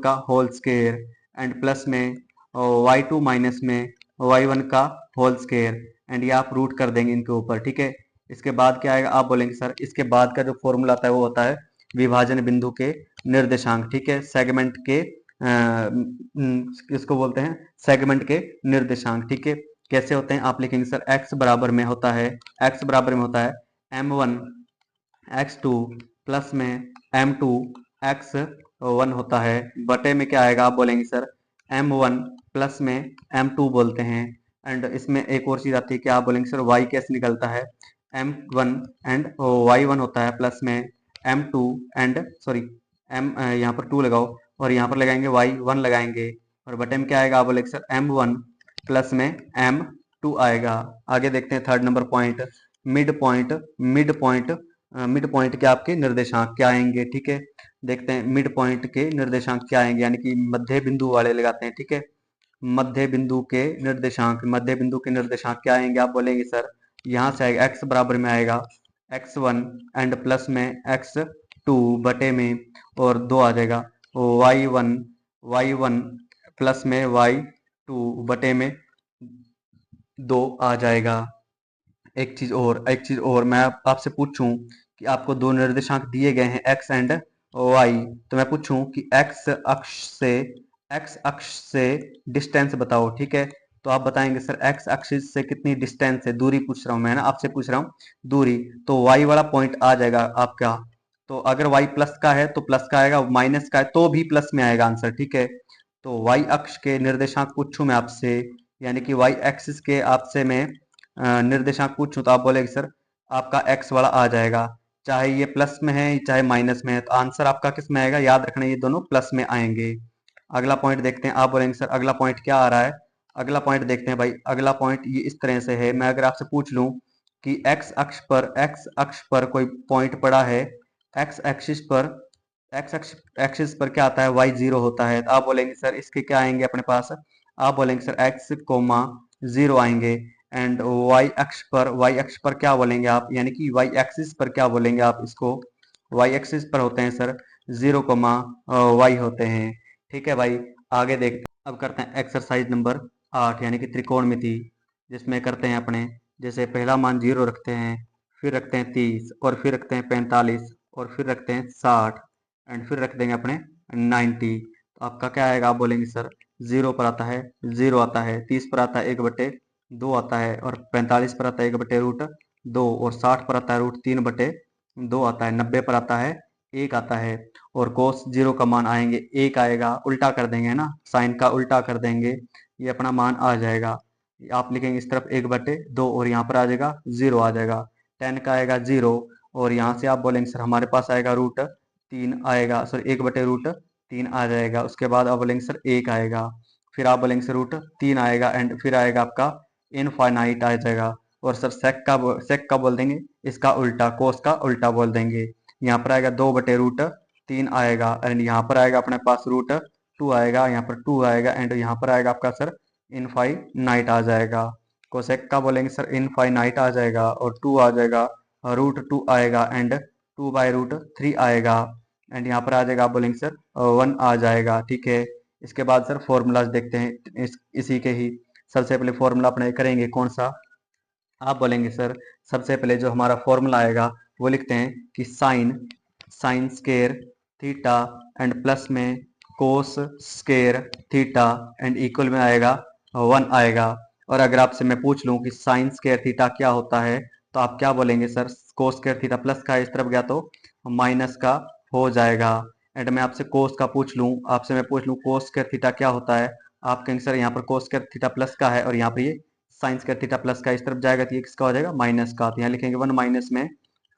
का होल स्क्वायर एंड प्लस में y2 माइनस में y1 का होल स्क्वायर, एंड ये आप रूट कर देंगे इनके ऊपर। ठीक है, इसके बाद क्या आएगा? आप बोलेंगे सर इसके बाद का जो फॉर्मूला आता है वो होता है विभाजन बिंदु के निर्देशांक। ठीक है, सेगमेंट के किसको बोलते हैं? सेगमेंट के निर्देशांक। ठीक है, कैसे होते हैं? आप लिखेंगे सर x बराबर में होता है m1 x2 प्लस में m2 x1 होता है, बटे में क्या आएगा? आप बोलेंगे सर m1 प्लस में m2 बोलते हैं। एंड इसमें एक और चीज आती है कि आप बोलेंगे सर y कैसे निकलता है? m1 एंड y1 होता है प्लस में m2 एंड सॉरी m यहाँ पर 2 लगाओ और यहाँ पर लगाएंगे y1 लगाएंगे, और बटे में क्या आएगा? आप बोलेंगे सर m1 प्लस में m2 आएगा। आगे देखते हैं third number point, mid point के आपके निर्देशांक क्या आएंगे? ठीक है, देखते हैं मिड पॉइंट के निर्देशांक क्या आएंगे, यानी कि मध्य बिंदु वाले लगाते हैं। ठीक है, मध्य बिंदु के निर्देशांक क्या आएंगे? आप बोलेंगे सर यहाँ से आएगा x बराबर में आएगा x1 एंड प्लस में x2 बटे में और 2 आ जाएगा y1 प्लस में y2 बटे में 2 आ जाएगा। एक चीज और मैं आपसे पूछूं कि आपको दो निर्देशांक दिए गए हैं x एंड y, तो मैं पूछूं कि x अक्ष से डिस्टेंस बताओ। ठीक है, तो आप बताएंगे सर x अक्ष से कितनी डिस्टेंस है, दूरी पूछ रहा हूं मैं ना, आपसे पूछ रहा हूं दूरी, तो y वाला पॉइंट आ जाएगा आपका। तो अगर y प्लस का है तो प्लस का आएगा, माइनस का है तो भी प्लस में आएगा आंसर। ठीक है, तो y अक्ष के निर्देशांक पूछूं मैं आपसे, यानी कि y एक्सिस के आपसे मैं निर्देशांक पूछूं, तो आप बोलेगे सर आपका x वाला आ जाएगा, चाहे ये प्लस में है चाहे माइनस में है, तो आंसर आपका किस में आएगा? याद रखना ये दोनों प्लस में आएंगे। अगला पॉइंट देखते हैं। आप बोलेंगे सर अगला पॉइंट क्या आ रहा है? अगला पॉइंट देखते हैं भाई। अगला पॉइंट ये इस तरह से है, मैं अगर आपसे पूछ लूं कि x अक्ष पर कोई पॉइंट पड़ा है, x एक्सिस पर क्या आता है? y0 होता है, तो आप बोलेंगे सर इसके क्या आएंगे अपने पास? आप बोलेंगे सर x, 0 आएंगे, एंड y अक्ष पर क्या बोलेंगे आप? यानी कि y एक्सिस पर क्या बोलेंगे आप इसको? y एक्सिस पर होते हैं सर 0, y होते हैं। ठीक है भाई, आगे देखते हैं। अब करते हैं एक्सरसाइज नंबर 8, यानी कि त्रिकोणमिति, जिसमें करते हैं अपने जैसे पहला मान 0 रखते हैं, फिर रखते हैं 30, और फिर रखते हैं 45, और फिर रखते हैं 60, एंड फिर रख देंगे अपने 90। तो आपका क्या आएगा? आप बोलेंगे सर 0 पर आता है 0 आता है, 30 पर आता है 1/2 आता है, और 45 पर आता है 1/√2, और 60 पर आता है √3/2 आता है, 90 पर आता है 1 आता है, और cos 0 का मान आएंगे 1 आएगा, उल्टा कर देंगे ना, साइन का उल्टा कर देंगे, ये अपना मान आ जाएगा। आप लिखेंगे इस तरफ 1/2 और यहाँ पर आ जाएगा 0 आ जाएगा, tan का आएगा 0, और यहाँ से आप बोलेंगे सर हमारे पास आएगा √3 आएगा, सॉरी 1/√3 आ जाएगा। उसके बाद आप बोलेंगे सर 1 आएगा, फिर आप बोलेंगे सर √3 आएगा, एंड फिर आएगा आपका इनफाइनाइट आ जाएगा। और सर सेक का बोल देंगे, इसका उल्टा कोस का उल्टा बोल देंगे। यहाँ पर आएगा 2/√3 आएगा, एंड यहाँ पर आएगा अपने पास √2 आएगा, यहाँ पर 2 आएगा, एंड यहाँ पर आएगा आपका सर इनफाइनाइट आ जाएगा। कोसेक का बोलेंगे सर इनफाइनाइट आ जाएगा, और 2 आ जाएगा, √2 आएगा, एंड 2/√3 आएगा, एंड यहाँ पर आ जाएगा, आप बोलेंगे सर 1 आ जाएगा। ठीक है, इसके बाद सर फॉर्मूलाज देखते हैं इसी के ही। सबसे पहले फॉर्मूला अपने करेंगे कौन सा, आप बोलेंगे सर सबसे पहले जो हमारा फॉर्मूला आएगा वो लिखते हैं कि sine square theta and plus में cos square theta and equal में आएगा 1 आएगा। और अगर आपसे मैं पूछ लूं कि साइन स्केयर थीटा क्या होता है तो आप क्या बोलेंगे सर, कोस स्केयर थीटा प्लस का इस तरफ गया तो माइनस का हो जाएगा। एंड मैं आपसे कोस का पूछ लूं, आपसे मैं पूछ लूं कोस स्केयर थीटा क्या होता है, आप कहेंगे सर यहाँ पर कोस स्केयर थीटा प्लस का है और यहाँ पर ये साइन स्क्वायर थीटा प्लस का इस तरफ जाएगा तो ये किसका हो जाएगा, माइनस का। तो यहाँ लिखेंगे 1 माइनस में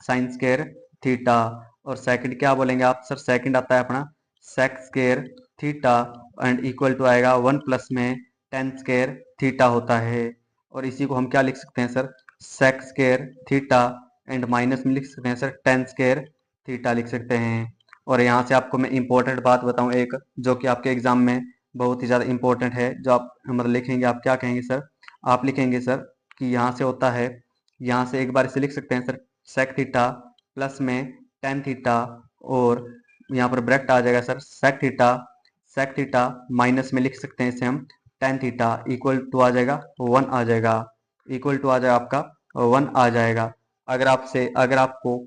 साइन स्क्वायर थीटा। और सेकंड क्या बोलेंगे आप सर, सेकंड आता है अपना sec square theta and equal to आएगा 1 प्लस में टेन स्क्वायर थीटा होता है। और इसी को हम क्या लिख सकते हैं sir, sec square theta and minus में लिख सकते हैं सर टेन स्क्वायर थीटा लिख सकते हैं। और यहाँ से आपको मैं इंपॉर्टेंट बात बताऊं एक, जो कि आपके एग्जाम में बहुत ही ज्यादा इंपॉर्टेंट है, जो आप मतलब लिखेंगे, आप क्या कहेंगे सर, आप लिखेंगे सर कि यहाँ से होता है, यहाँ से एक बार इसे लिख सकते हैं सर सेक थीटा प्लस में टेन थीटा और यहाँ पर ब्रैकेट आ जाएगा सर सेक थीटा माइनस में लिख सकते हैं इसे हम टेन थीटा इक्वल टू आ जाएगा 1 आ जाएगा, इक्वल टू आ जाएगा आपका 1 आ जाएगा। अगर आपको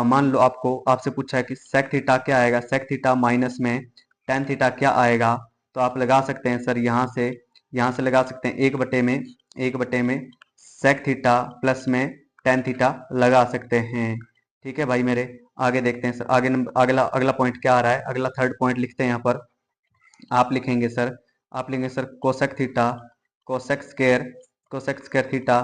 मान लो आपसे पूछा है कि सेक थीटा क्या आएगा, सेक थीटा माइनस में टेन थीटा क्या आएगा, तो आप लगा सकते हैं सर यहाँ से लगा सकते हैं एक बटे में सेक थीटा प्लस में टेन थीटा लगा सकते हैं। ठीक है भाई मेरे, आगे देखते हैं सर, आगे नंबर अगला पॉइंट क्या आ रहा है, अगला थर्ड पॉइंट लिखते हैं यहाँ पर। आप लिखेंगे sir cosec square theta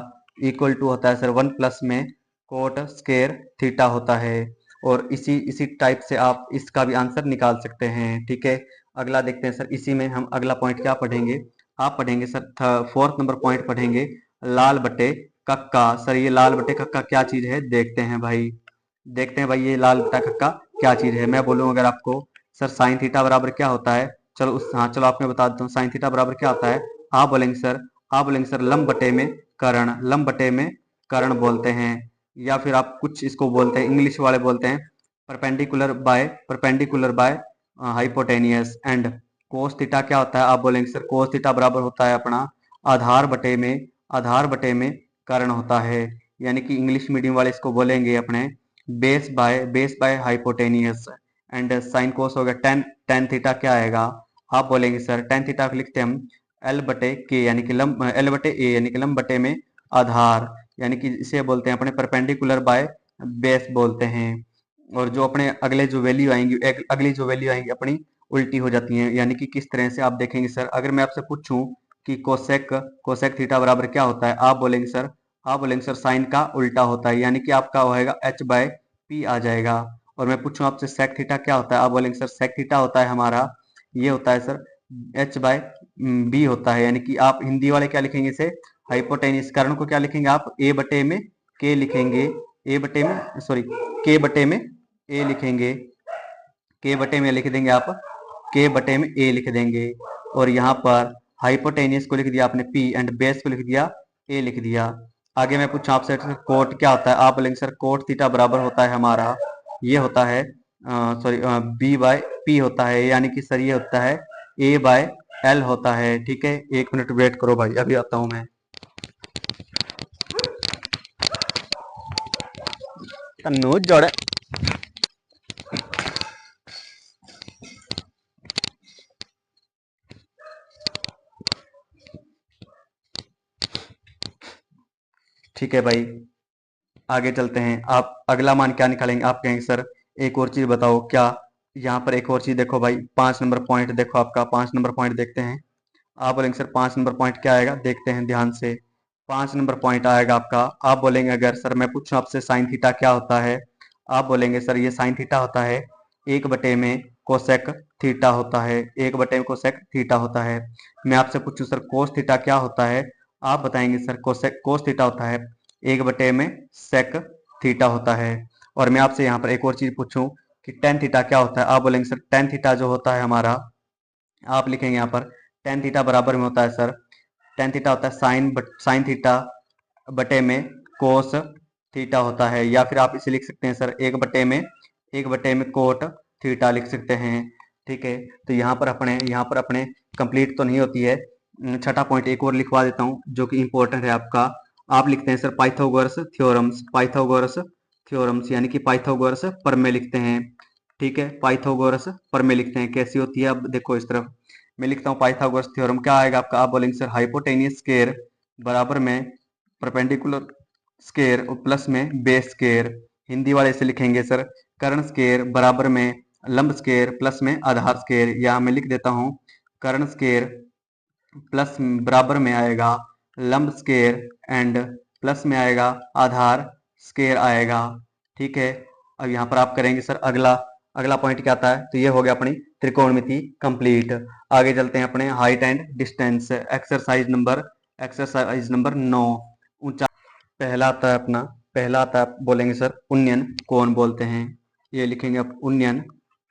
equal to होता है सर 1 प्लस में कोट स्क्वायर थीटा होता है। और इसी टाइप से आप इसका भी आंसर निकाल सकते हैं। ठीक है, अगला देखते हैं सर, इसी में हम अगला पॉइंट क्या पढ़ेंगे, आप पढ़ेंगे सर फोर्थ नंबर पॉइंट पढ़ेंगे लाल बटे कक्का। सर ये लाल बटे कक्का क्या चीज है, देखते हैं भाई ये लाल बटा कक्का क्या चीज है। मैं बोलूँ अगर आपको सर साइन थीटा बराबर क्या होता है, चलो आप मैं बता देता हूँ साइन थीटा बराबर क्या होता है। आप बोलेंगे सर लंब बटे में कर्ण बोलते हैं, या फिर आप कुछ इसको बोलते हैं, इंग्लिश वाले बोलते हैं perpendicular by hypotenuse. And cos theta क्या होता है, आप बोलेंगे सर कोस थीटा बराबर होता है अपना आधार बटे में कर्ण होता है, यानी कि इंग्लिश मीडियम वाले इसको बोलेंगे अपने base by hypotenuse. And sine cos हो गया टेन थीटा क्या आएगा, आप बोलेंगे सर टेन थीटा को लिखते हैं हम एल बटे के यानी कि एल बटे ए यानी कि लंब बटे में आधार, यानी कि इसे बोलते हैं अपने परपेंडिकुलर बाय बेस बोलते हैं। और जो अपने अगली जो वैल्यू आएंगी अपनी उल्टी हो जाती हैं, यानी कि किस तरह से आप देखेंगे सर, अगर मैं आपसे पूछूं कि कोसेक थीटा बराबर क्या होता है, आप बोलेंगे सर साइन का उल्टा होता है, यानी कि आपका होएगा h बाय पी आ जाएगा। और मैं पूछूं आपसे सेक थीटा क्या होता है, आप बोलेंगे सर सेक थीटा होता है हमारा, ये होता है सर h बाय बी होता है, यानी कि आप हिंदी वाले क्या लिखेंगे इसे, हाइपोटेनियस कर्ण को क्या लिखेंगे आप ए बटे में के लिखेंगे, के बटे में ए लिखेंगे, के बटे में लिख देंगे आप, के बटे में ए लिख देंगे। और यहाँ पर हाइपोटेनियस को लिख दिया आपने पी एंड बेस को लिख दिया ए लिख दिया। आगे मैं पूछूं आपसे कोट क्या होता है, आप बोलेंगे सर कोट थीटा बराबर होता है हमारा, ये होता है बी बाय पी होता है, यानी कि सर ये होता है ए बाय एल होता है। ठीक है, एक मिनट वेट करो भाई, अभी आता हूं मैं। तन्नू जोड़ ठीक है भाई, आगे चलते हैं। आप अगला मान क्या निकालेंगे, आप कहेंगे सर एक और चीज बताओ क्या, यहाँ पर एक और चीज देखो भाई, 5 नंबर पॉइंट देखो, आपका 5 नंबर पॉइंट देखते हैं। आप बोलेंगे सर 5 नंबर पॉइंट क्या आएगा, देखते हैं ध्यान से। 5 नंबर पॉइंट आएगा आपका, आप बोलेंगे अगर सर मैं पूछूं आपसे साइन थीटा क्या होता है, आप बोलेंगे सर ये साइन थीटा होता है एक बटे में कोसेक थीटा होता है, एक बटे में कोसेक थीटा होता है। मैं आपसे पूछूं सर कोस थीटा क्या होता है, आप बताएंगे सर कोस थीटा होता है एक बटे में सेक थीटा होता है। और मैं आपसे यहाँ पर एक और चीज पूछूं कि टेन थीटा क्या होता है, आप बोलेंगे सर टेन थीटा जो होता है हमारा, आप लिखेंगे यहाँ पर टेन थीटा बराबर में होता है सर, टेन थीटा होता है साइन थीटा बटे में कोस थीटा होता है, या फिर आप इसे लिख सकते हैं सर एक बटे में कोट थीटा लिख सकते हैं। ठीक है, तो यहाँ पर अपने कंप्लीट तो नहीं होती है। छठा पॉइंट एक और लिखवा देता हूँ जो कि इंपॉर्टेंट है आपका। आप लिखते हैं सर पाइथागोरस थ्योरम्स यानी कि पाइथागोरस प्रमेय लिखते हैं। ठीक है, पाइथागोरस प्रमेय लिखते हैं। कैसी होती है, अब देखो इस तरफ मैं लिखता हूँ पाइथागोरस थ्योरम। क्या आएगा आपका, आप बोलेंगे सर हाइपोटेनियस स्क्वायर बराबर में परपेंडिकुलर स्क्वायर और प्लस में बेस स्क्वायर। हिंदी वाले से लिखेंगे सर कर्ण स्क्वायर बराबर में लंब स्क्वायर प्लस में आधार स्क्वायर। यहाँ मैं लिख देता हूँ कर्ण स्क्वायर प्लस बराबर में आएगा लंब स्क्वायर एंड प्लस में आएगा आधार स्क्वायर आएगा। ठीक है, अब यहाँ पर आप करेंगे सर अगला अगला पॉइंट क्या आता है, तो ये हो गया अपनी त्रिकोणमिति कंप्लीट। आगे चलते हैं अपने height and distance exercise number 9। ऊंचा पहला आता है अपना, पहला आता है बोलेंगे सर उन्नयन कोण बोलते हैं। ये लिखेंगे आप उन्नयन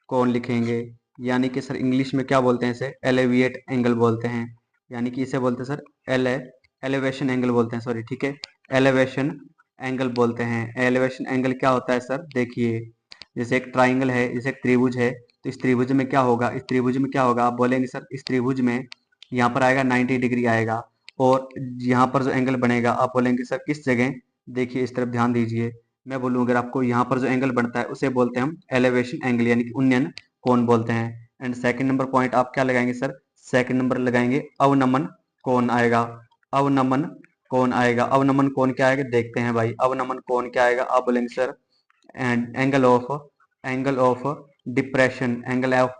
कोण लिखेंगे, यानी कि सर इंग्लिश में क्या बोलते हैं इसे, एलेविएट एंगल बोलते हैं। यानी कि इसे बोलते हैं सर एलिवेशन एंगल बोलते हैं, सॉरी। ठीक है, एलिवेशन एंगल बोलते हैं। एलिवेशन एंगल क्या होता है सर, देखिए जैसे एक ट्राइंगल है, जैसे एक त्रिभुज है, तो इस त्रिभुज में क्या होगा, इस त्रिभुज में क्या होगा, आप बोलेंगे सर इस त्रिभुज में यहाँ पर आएगा 90 डिग्री आएगा, और यहाँ पर जो एंगल बनेगा आप बोलेंगे सर किस जगह, देखिए इस तरफ ध्यान दीजिए। मैं बोलूँ अगर आपको, यहाँ पर जो एंगल बनता है उसे बोलते हैं हम एलिवेशन एंगल यानी कि उन्नयन कोण बोलते हैं। एंड सेकंड नंबर पॉइंट आप क्या लगाएंगे सर, सेकंड नंबर लगाएंगे अवनमन कोण आएगा। अवनमन कोण आएगा, अवनमन कोण क्या आएगा देखते हैं भाई। अवनमन कोण क्या आएगा, आप बोलेंगे sir and angle of depression, angle of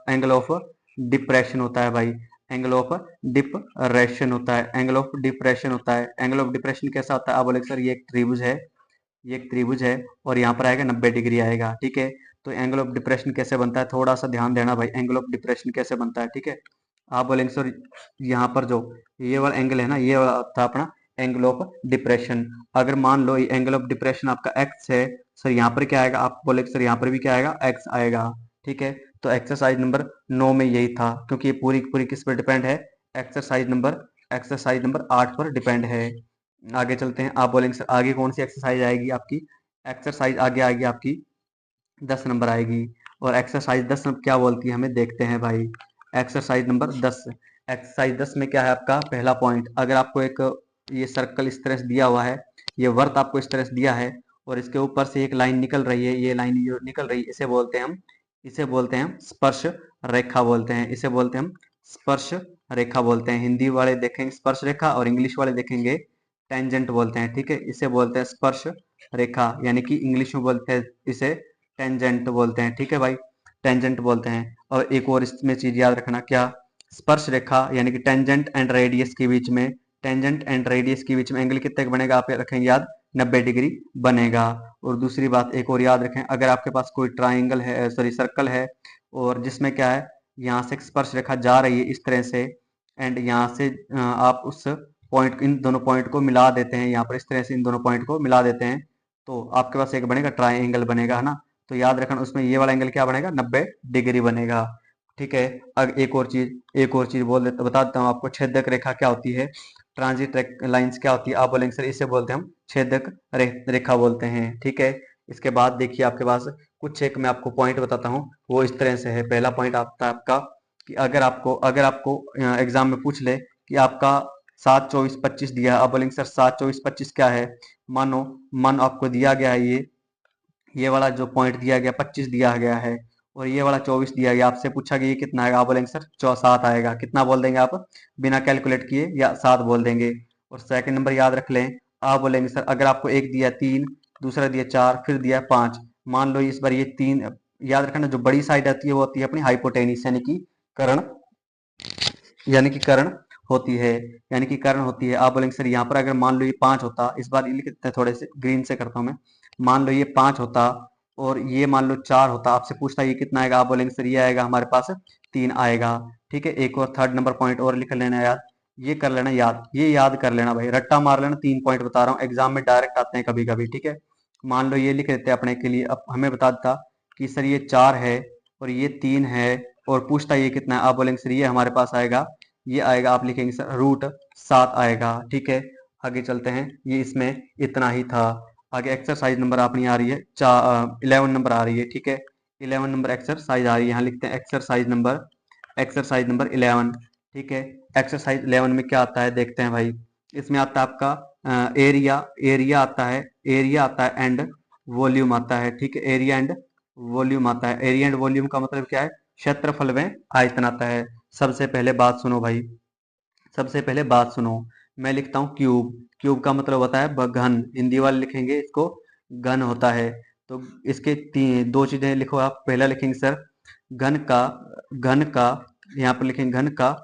depression होता है भाई, एंगल ऑफ डिप्रेशन होता है, एंगल ऑफ डिप्रेशन होता है। एंगल ऑफ डिप्रेशन कैसा होता है, आप बोलेंगे सर ये एक त्रिभुज है, ये एक त्रिभुज है और यहाँ पर आएगा 90 डिग्री आएगा। ठीक है, तो एंगल ऑफ डिप्रेशन कैसे बनता है, थोड़ा सा ध्यान देना भाई, एंगल ऑफ डिप्रेशन कैसे बनता है। ठीक है, आप बोलेंगे सर यहाँ पर जो ये वाला एंगल है ना, ये वाला था अपना एंगल ऑफ डिप्रेशन। अगर मान लो एंगल ऑफ डिप्रेशन आपका एक्स है, सर यहाँ पर क्या आएगा, आप बोले सर यहाँ पर भी क्या आएगा, एक्स आएगा। ठीक है, तो एक्सरसाइज नंबर 9 में यही था, क्योंकि ये पूरी पूरी किस पर डिपेंड है, एक्सरसाइज नंबर 8 पर डिपेंड है। आगे चलते हैं, आप बोलेंगे सर आगे कौन सी एक्सरसाइज आएगी आपकी, एक्सरसाइज आगे आएगी आपकी 10 नंबर आएगी। और एक्सरसाइज 10 नंबर क्या बोलती है हमें देखते हैं भाई। एक्सरसाइज नंबर 10, एक्सरसाइज 10 में क्या है आपका पहला पॉइंट, अगर आपको एक ये सर्कल इस तरह से दिया हुआ है, ये वर्त आपको इस तरह से दिया है और इसके ऊपर से एक लाइन निकल रही है, ये लाइन जो निकल रही है इसे बोलते हैं हम स्पर्श रेखा बोलते हैं, इसे बोलते हैं हम स्पर्श रेखा बोलते हैं। हिंदी वाले देखेंगे स्पर्श रेखा और इंग्लिश वाले देखेंगे टेंजेंट बोलते हैं। ठीक है, इसे बोलते हैं स्पर्श रेखा, यानी कि इंग्लिश में बोलते हैं इसे टेंजेंट बोलते हैं। ठीक है भाई, टेंजेंट बोलते हैं। और एक और इसमें चीज याद रखना, क्या, स्पर्श रेखा यानी कि टेंजेंट एंड रेडियस के बीच में, टेंजेंट एंड रेडियस के बीच में एंगल कितने का बनेगा, आप रखेंगे याद 90 डिग्री बनेगा। और दूसरी बात एक और याद रखें, अगर आपके पास कोई ट्राइंगल है, सॉरी सर्कल है, और जिसमें क्या है यहाँ से एक स्पर्श रेखा जा रही है इस तरह से, एंड यहाँ से आप उस पॉइंट, इन दोनों पॉइंट को मिला देते हैं, यहाँ पर इस तरह से इन दोनों पॉइंट को मिला देते हैं, तो आपके पास एक बनेगा ट्राइंगल बनेगा, है ना। तो याद रखना उसमें ये वाला एंगल क्या बनेगा, 90 डिग्री बनेगा। ठीक है, अब एक और चीज बोल देता बता देता हूँ आपको, छेदक रेखा क्या होती है, ट्रांजिट लाइंस क्या होती है, आप बोलेंगे सर इसे बोलते हैं हम छेदक रेखा बोलते हैं। ठीक है, इसके बाद देखिए आपके पास कुछ एक मैं आपको पॉइंट बताता हूँ, वो इस तरह से है। पहला पॉइंट आता है आपका कि अगर आपको एग्जाम में पूछ ले कि आपका 7 24 25 दिया है, आप बोलेंगे सर 7 24 25 क्या है, मानो आपको दिया गया है ये वाला जो पॉइंट दिया गया 25 दिया गया है और ये वाला 24 दिया गया, आपसे पूछा गया ये कितना आएगा, आप बोलेंगे सर 7 आएगा। कितना बोल देंगे आप बिना कैलकुलेट किए, या 7 बोल देंगे। और सेकंड नंबर याद रख लें, आप बोलेंगे सर अगर आपको एक दिया 3, दूसरा दिया 4, फिर दिया 5, मान लो इस बार ये 3, याद रखना जो बड़ी साइड आती है वो होती है अपनी हाइपोटेनिस यानी कि कर्ण होती है। आप बोलेंगे सर यहाँ पर अगर मान लो ये 5 होता, इस बार ये लिखते हैं थोड़े से ग्रीन से करता हूँ मैं, मान लो ये 5 होता और ये मान लो 4 होता, आपसे पूछता ये कितना आएगा, आप बोलेंगे सर ये आएगा हमारे पास 3 आएगा। ठीक है, एक और थर्ड नंबर पॉइंट और लिख लेना याद, ये कर लेना याद, ये याद कर लेना भाई, रट्टा मार लेना, 3 पॉइंट बता रहा हूँ, एग्जाम में डायरेक्ट आते हैं कभी कभी। ठीक है, मान लो ये लिख लेते हैं अपने के लिए, अब हमें बता देता कि सर ये 4 है और ये 3 है और पूछता ये कितना है, आप बोलेंगे सर ये हमारे पास आएगा, ये आएगा, आप लिखेंगे सर √7 आएगा। ठीक है, आगे चलते हैं, ये इसमें इतना ही था। आगे एक्सरसाइज नंबर अपनी आ रही है 11 नंबर आ रही है। ठीक है, 11 नंबर एक्सरसाइज आ रही है, यहाँ लिखते हैं एक्सरसाइज नंबर 11। ठीक है, एक्सरसाइज 11 में क्या आता है देखते हैं भाई। इसमें आता है आपका एरिया आता है एंड वॉल्यूम आता है। ठीक है, एरिया एंड वॉल्यूम आता है। एरिया एंड वॉल्यूम का मतलब क्या है, क्षेत्रफल में आयतन आता है। सबसे पहले बात सुनो भाई, सबसे पहले बात सुनो, मैं लिखता हूँ क्यूब। क्यूब का मतलब होता है घन, हिंदी वाले लिखेंगे इसको घन होता है। तो इसके तीन दो चीजें लिखो आप। पहला लिखेंगे सर घन का यहाँ पर लिखेंगे घन का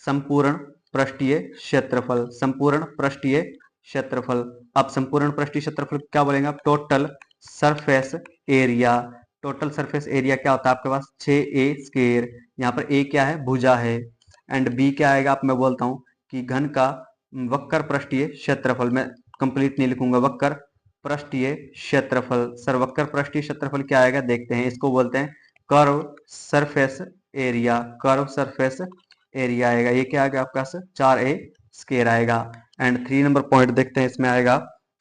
संपूर्ण पृष्ठीय क्षेत्रफल, संपूर्ण पृष्ठीय क्षेत्रफल। आप संपूर्ण पृष्ठीय क्षेत्रफल क्या बोलेंगे आप, total surface area. Total surface area क्या होता है आपके पास, 6a²। यहाँ पर ए क्या है, भुजा है, एंड बी क्या आएगा, आप मैं बोलता हूँ कि घन का वक्र पृष्ठीय क्षेत्रफल। मैं कंप्लीट नहीं लिखूंगा, वक्र पृष्ठीय क्षेत्रफल। सर वक्र पृष्ठीय क्षेत्रफल क्या आएगा देखते हैं, इसको बोलते हैं curve surface area. Curve surface area आएगा, ये क्या आएगा आपका 4a² आएगा। एंड 3 नंबर पॉइंट देखते हैं, इसमें आएगा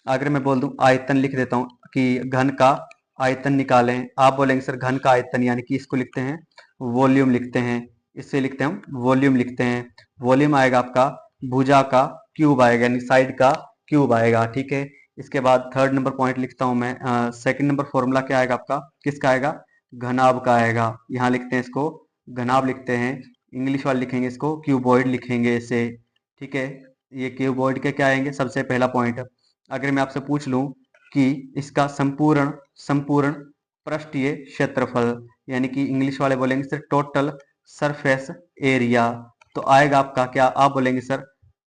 अगर मैं बोल दूं आयतन, लिख देता हूं कि घन का आयतन निकालें। आप बोलेंगे सर घन का आयतन यानी कि इसको लिखते हैं वॉल्यूम लिखते हैं, इससे लिखते हैं वॉल्यूम लिखते हैं। वॉल्यूम आएगा आपका भुजा का क्यूब आएगा, यानी साइड का क्यूब आएगा। ठीक है, इसके बाद 3rd नंबर पॉइंट लिखता हूं मैं। 2nd नंबर फॉर्मूला क्या आएगा आपका, किसका आएगा, घनाभ का आएगा। यहाँ लिखते हैं इसको घनाभ लिखते हैं, इंग्लिश वाले लिखेंगे इसको क्यूबॉइड लिखेंगे इसे। ठीक है, ये क्यूबॉइड के क्या आएंगे, सबसे पहला पॉइंट अगर मैं आपसे पूछ लूं कि इसका संपूर्ण संपूर्ण पृष्ठीय क्षेत्रफल, यानी कि इंग्लिश वाले बोलेंगे सर टोटल सरफेस एरिया, तो आएगा आपका क्या, आप बोलेंगे सर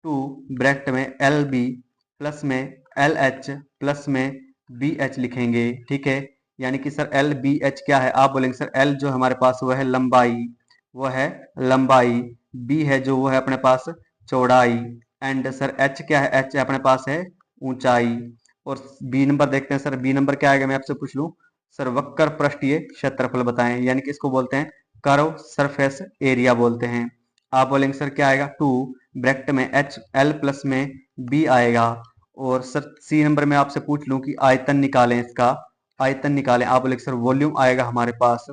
2 ब्रैकेट में LB प्लस में LH प्लस में BH लिखेंगे। ठीक है, यानी कि सर LBH क्या है, आप बोलेंगे सर L जो हमारे पास वो है लंबाई, वो है लंबाई, B है जो वो है अपने पास चौड़ाई, एंड सर H क्या है, H अपने पास है ऊंचाई। और बी नंबर देखते हैं सर, बी नंबर क्या आएगा, मैं आपसे पूछ लूं सर वक्र पृष्ठीय क्षेत्रफल बताएं, यानी कि इसको बोलते हैं कर्व सरफेस एरिया बोलते हैं। आप बोलेंगे सर क्या आएगा 2 ब्रैकेट में HL प्लस में B आएगा। और सर सी नंबर में आपसे पूछ लूं कि आयतन निकालें, इसका आयतन निकालें, आप बोलेंगे सर वॉल्यूम आएगा हमारे पास,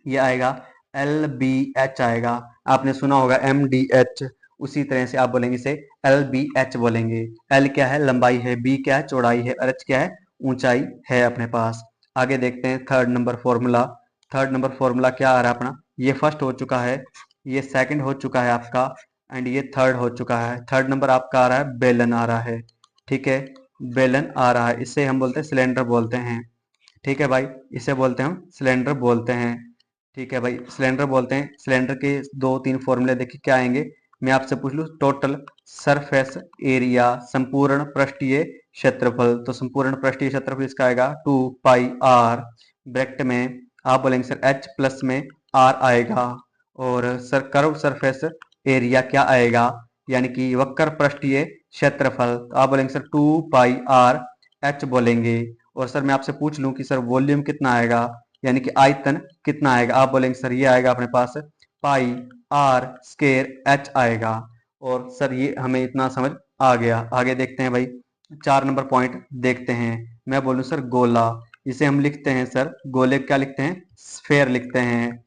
ये आएगा LBH आएगा। आपने सुना होगा MDH, उसी तरह से आप बोलेंगे इसे LBH बोलेंगे। L क्या है, लंबाई है, B क्या है, चौड़ाई है, और H क्या है, ऊंचाई है अपने पास। आगे देखते हैं 3rd number formula. 3rd number formula क्या आ रहा है अपना, ये फर्स्ट हो चुका है, ये सेकंड हो चुका है आपका, एंड ये 3rd हो चुका है। 3rd नंबर आपका आ रहा है बेलन आ रहा है। ठीक है, बेलन आ रहा है, इससे हम बोलते हैं सिलेंडर बोलते हैं। ठीक है भाई, इसे बोलते हैं हम सिलेंडर बोलते हैं। ठीक है भाई, सिलेंडर बोलते हैं। सिलेंडर के 2-3 फॉर्मूले देखिए क्या आएंगे, मैं आपसे पूछ लूँ टोटल सरफेस एरिया, संपूर्ण पृष्ठीय क्षेत्रफल, तो संपूर्ण पृष्ठीय क्षेत्रफल इसका आएगा 2πr ब्रैकेट में, आप बोलेंगे सर H प्लस में R आएगा। और सर कर्व सरफेस एरिया क्या आएगा, यानी कि वक्र पृष्ठीय क्षेत्रफल, तो आप बोलेंगे सर 2πr H बोलेंगे। और सर मैं आपसे पूछ लूं कि सर वॉल्यूम कितना आएगा, यानी कि आयतन कितना आएगा, आप बोलेंगे सर ये आएगा अपने पास πr² आएगा। और सर ये हमें इतना समझ आ गया। आगे देखते हैं भाई, 4 नंबर पॉइंट देखते हैं। मैं बोलूं सर गोला, इसे हम लिखते हैं सर गोले क्या लिखते हैं, स्फेयर लिखते हैं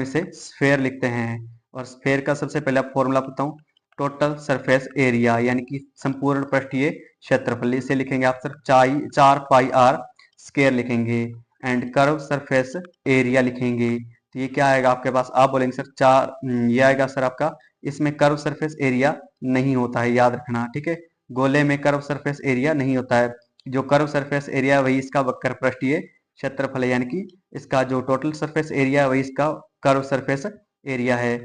इसे स्फेयर लिखते हैं। और स्फेयर का सबसे पहले फॉर्मूला बताऊं, टोटल सरफेस एरिया, यानी कि संपूर्ण पृष्ठीय क्षेत्रफल, इसे लिखेंगे आप सर 4πr² लिखेंगे, एंड कर्व सरफेस एरिया लिखेंगे। तो ये क्या आएगा आपके पास, आप बोलेंगे सर ये आएगा सर आपका, इसमें कर्व सरफेस एरिया नहीं होता है, याद रखना। ठीक है, गोले में कर्व सरफेस एरिया नहीं होता है, जो कर्व सरफेस एरिया वही इसका वक्र पृष्ठीय क्षेत्रफल है, यानी कि इसका जो टोटल सरफेस एरिया वही इसका कर्व सरफेस एरिया है।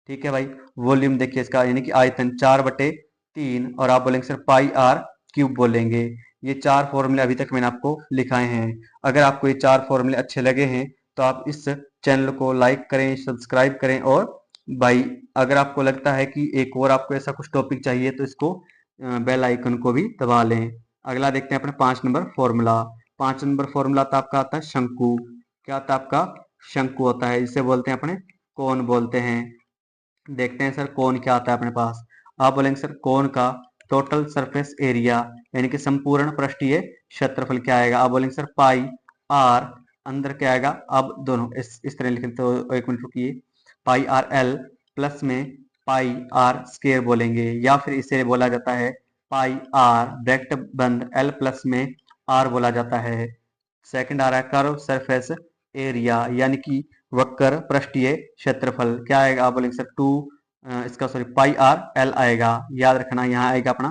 ठीक है भाई, वॉल्यूम देखिए इसका, यानी कि आयतन 4/3, और आप बोलेंगे सर πr³ बोलेंगे। ये 4 फॉर्मूले अभी तक मैंने आपको लिखाए हैं। अगर आपको ये 4 फॉर्मूले अच्छे लगे हैं तो आप इस चैनल को लाइक करें, सब्सक्राइब करें, और भाई अगर आपको लगता है कि एक और आपको ऐसा कुछ टॉपिक चाहिए तो इसको बेल आइकन को भी दबा लें। अगला देखते हैं अपने 5 नंबर फॉर्मूला। 5 नंबर फॉर्मूला तो आपका आता है शंकु। क्या आता है आपका, शंकु होता है, इसे बोलते हैं अपने कोन बोलते हैं। देखते हैं सर कोन क्या आता है अपने पास, आप बोलेंगे सर कोन का टोटल सरफेस एरिया, यानी कि संपूर्ण पृष्ठीय क्षेत्रफल क्या आएगा, आप बोलेंगे सर πr अंदर क्या आएगा, अब दोनों इस तरह लिखें तो एक मिनट रुकिए, पाई आर एल प्लस में पाई आर स्केयर बोलेंगे, या फिर इसे बोला जाता है पाई आर ब्रैकेट बंद एल प्लस में आर बोला जाता है। सेकंड आ रहा है कर्व सरफेस एरिया, यानी कि वक्र पृष्ठीय क्षेत्रफल, क्या आएगा आप बोलेंगे सर टू इसका सॉरी पाई आर एल आएगा, याद रखना यहाँ आएगा अपना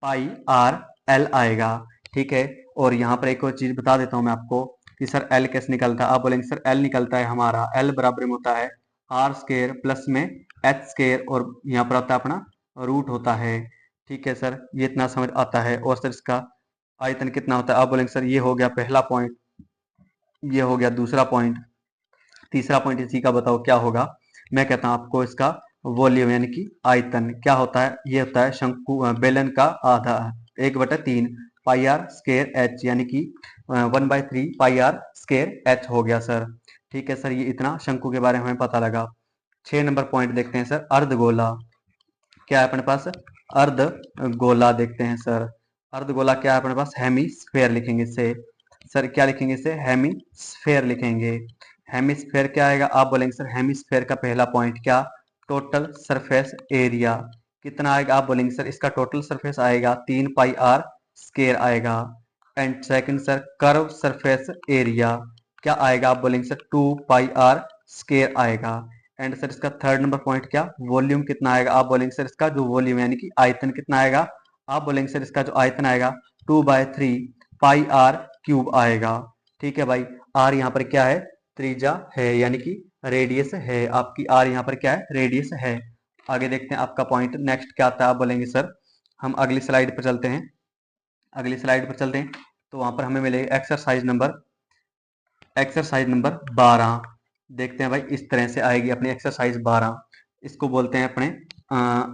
पाई आर एल आएगा, ठीक है। और यहाँ पर एक और चीज बता देता हूँ मैं आपको कि सर एल कैसे निकलता है, आप बोलेंगे सर एल निकलता है हमारा एल बराबर में होता है आर स्केयर प्लस में एच स्केयर, और यहाँ पर आता है अपना रूट होता है, ठीक है सर, ये इतना समझ आता है। और सर इसका आयतन कितना होता है, आप बोलेंगे सर ये हो गया पहला पॉइंट, ये हो गया दूसरा पॉइंट, तीसरा पॉइंट इसी का बताओ क्या होगा। मैं कहता हूं आपको इसका वॉल्यूम यानी कि आयतन क्या होता है, ये होता है शंकु बेलन का आधा 1/3 पाई आर स्केयर एच, यानी कि 1/3 पाई आर स्केयर एच हो गया सर, ठीक है सर। ये इतना शंकु के बारे में हमें पता लगा। 6 नंबर पॉइंट देखते हैं सर, अर्धगोला क्या है अपने पास, अर्धगोला देखते हैं सर। अर्धगोला क्या है अपने पास, हेमीस्फेयर लिखेंगे इसे सर, क्या लिखेंगे इसे हेमीस्फेयर लिखेंगे। हेमीस्फेयर क्या आएगा, आप बोलेंगे सर हेमीस्फेयर का पहला पॉइंट क्या, टोटल सरफेस एरिया कितना आएगा, आप बोलेंगे सर इसका टोटल सरफेस आएगा 3 पाई आर स्केयर आएगा। And second sir curve surface area क्या आएगा, आप बोलेंगे सर 2 पाई आर स्केयर आएगा। एंड सर इसका थर्ड नंबर पॉइंट क्या, वॉल्यूम कितना आएगा, आप बोलेंगे सर इसका जो वॉल्यूम यानी कि आयतन कितना आएगा, आप बोलेंगे सर इसका जो आयतन आएगा 2/3 पाई आर क्यूब आएगा, ठीक है भाई। आर यहाँ पर क्या है, त्रिज्या है यानी कि रेडियस है आपकी, आर यहाँ पर क्या है, रेडियस है। आगे देखते हैं आपका पॉइंट नेक्स्ट क्या आता है, आप बोलेंगे सर हम अगली स्लाइड पर चलते हैं, अगली स्लाइड पर चलते हैं तो वहां पर हमें मिलेगा एक्सरसाइज नंबर 12। देखते हैं भाई इस तरह से आएगी अपनी एक्सरसाइज 12, इसको बोलते हैं अपने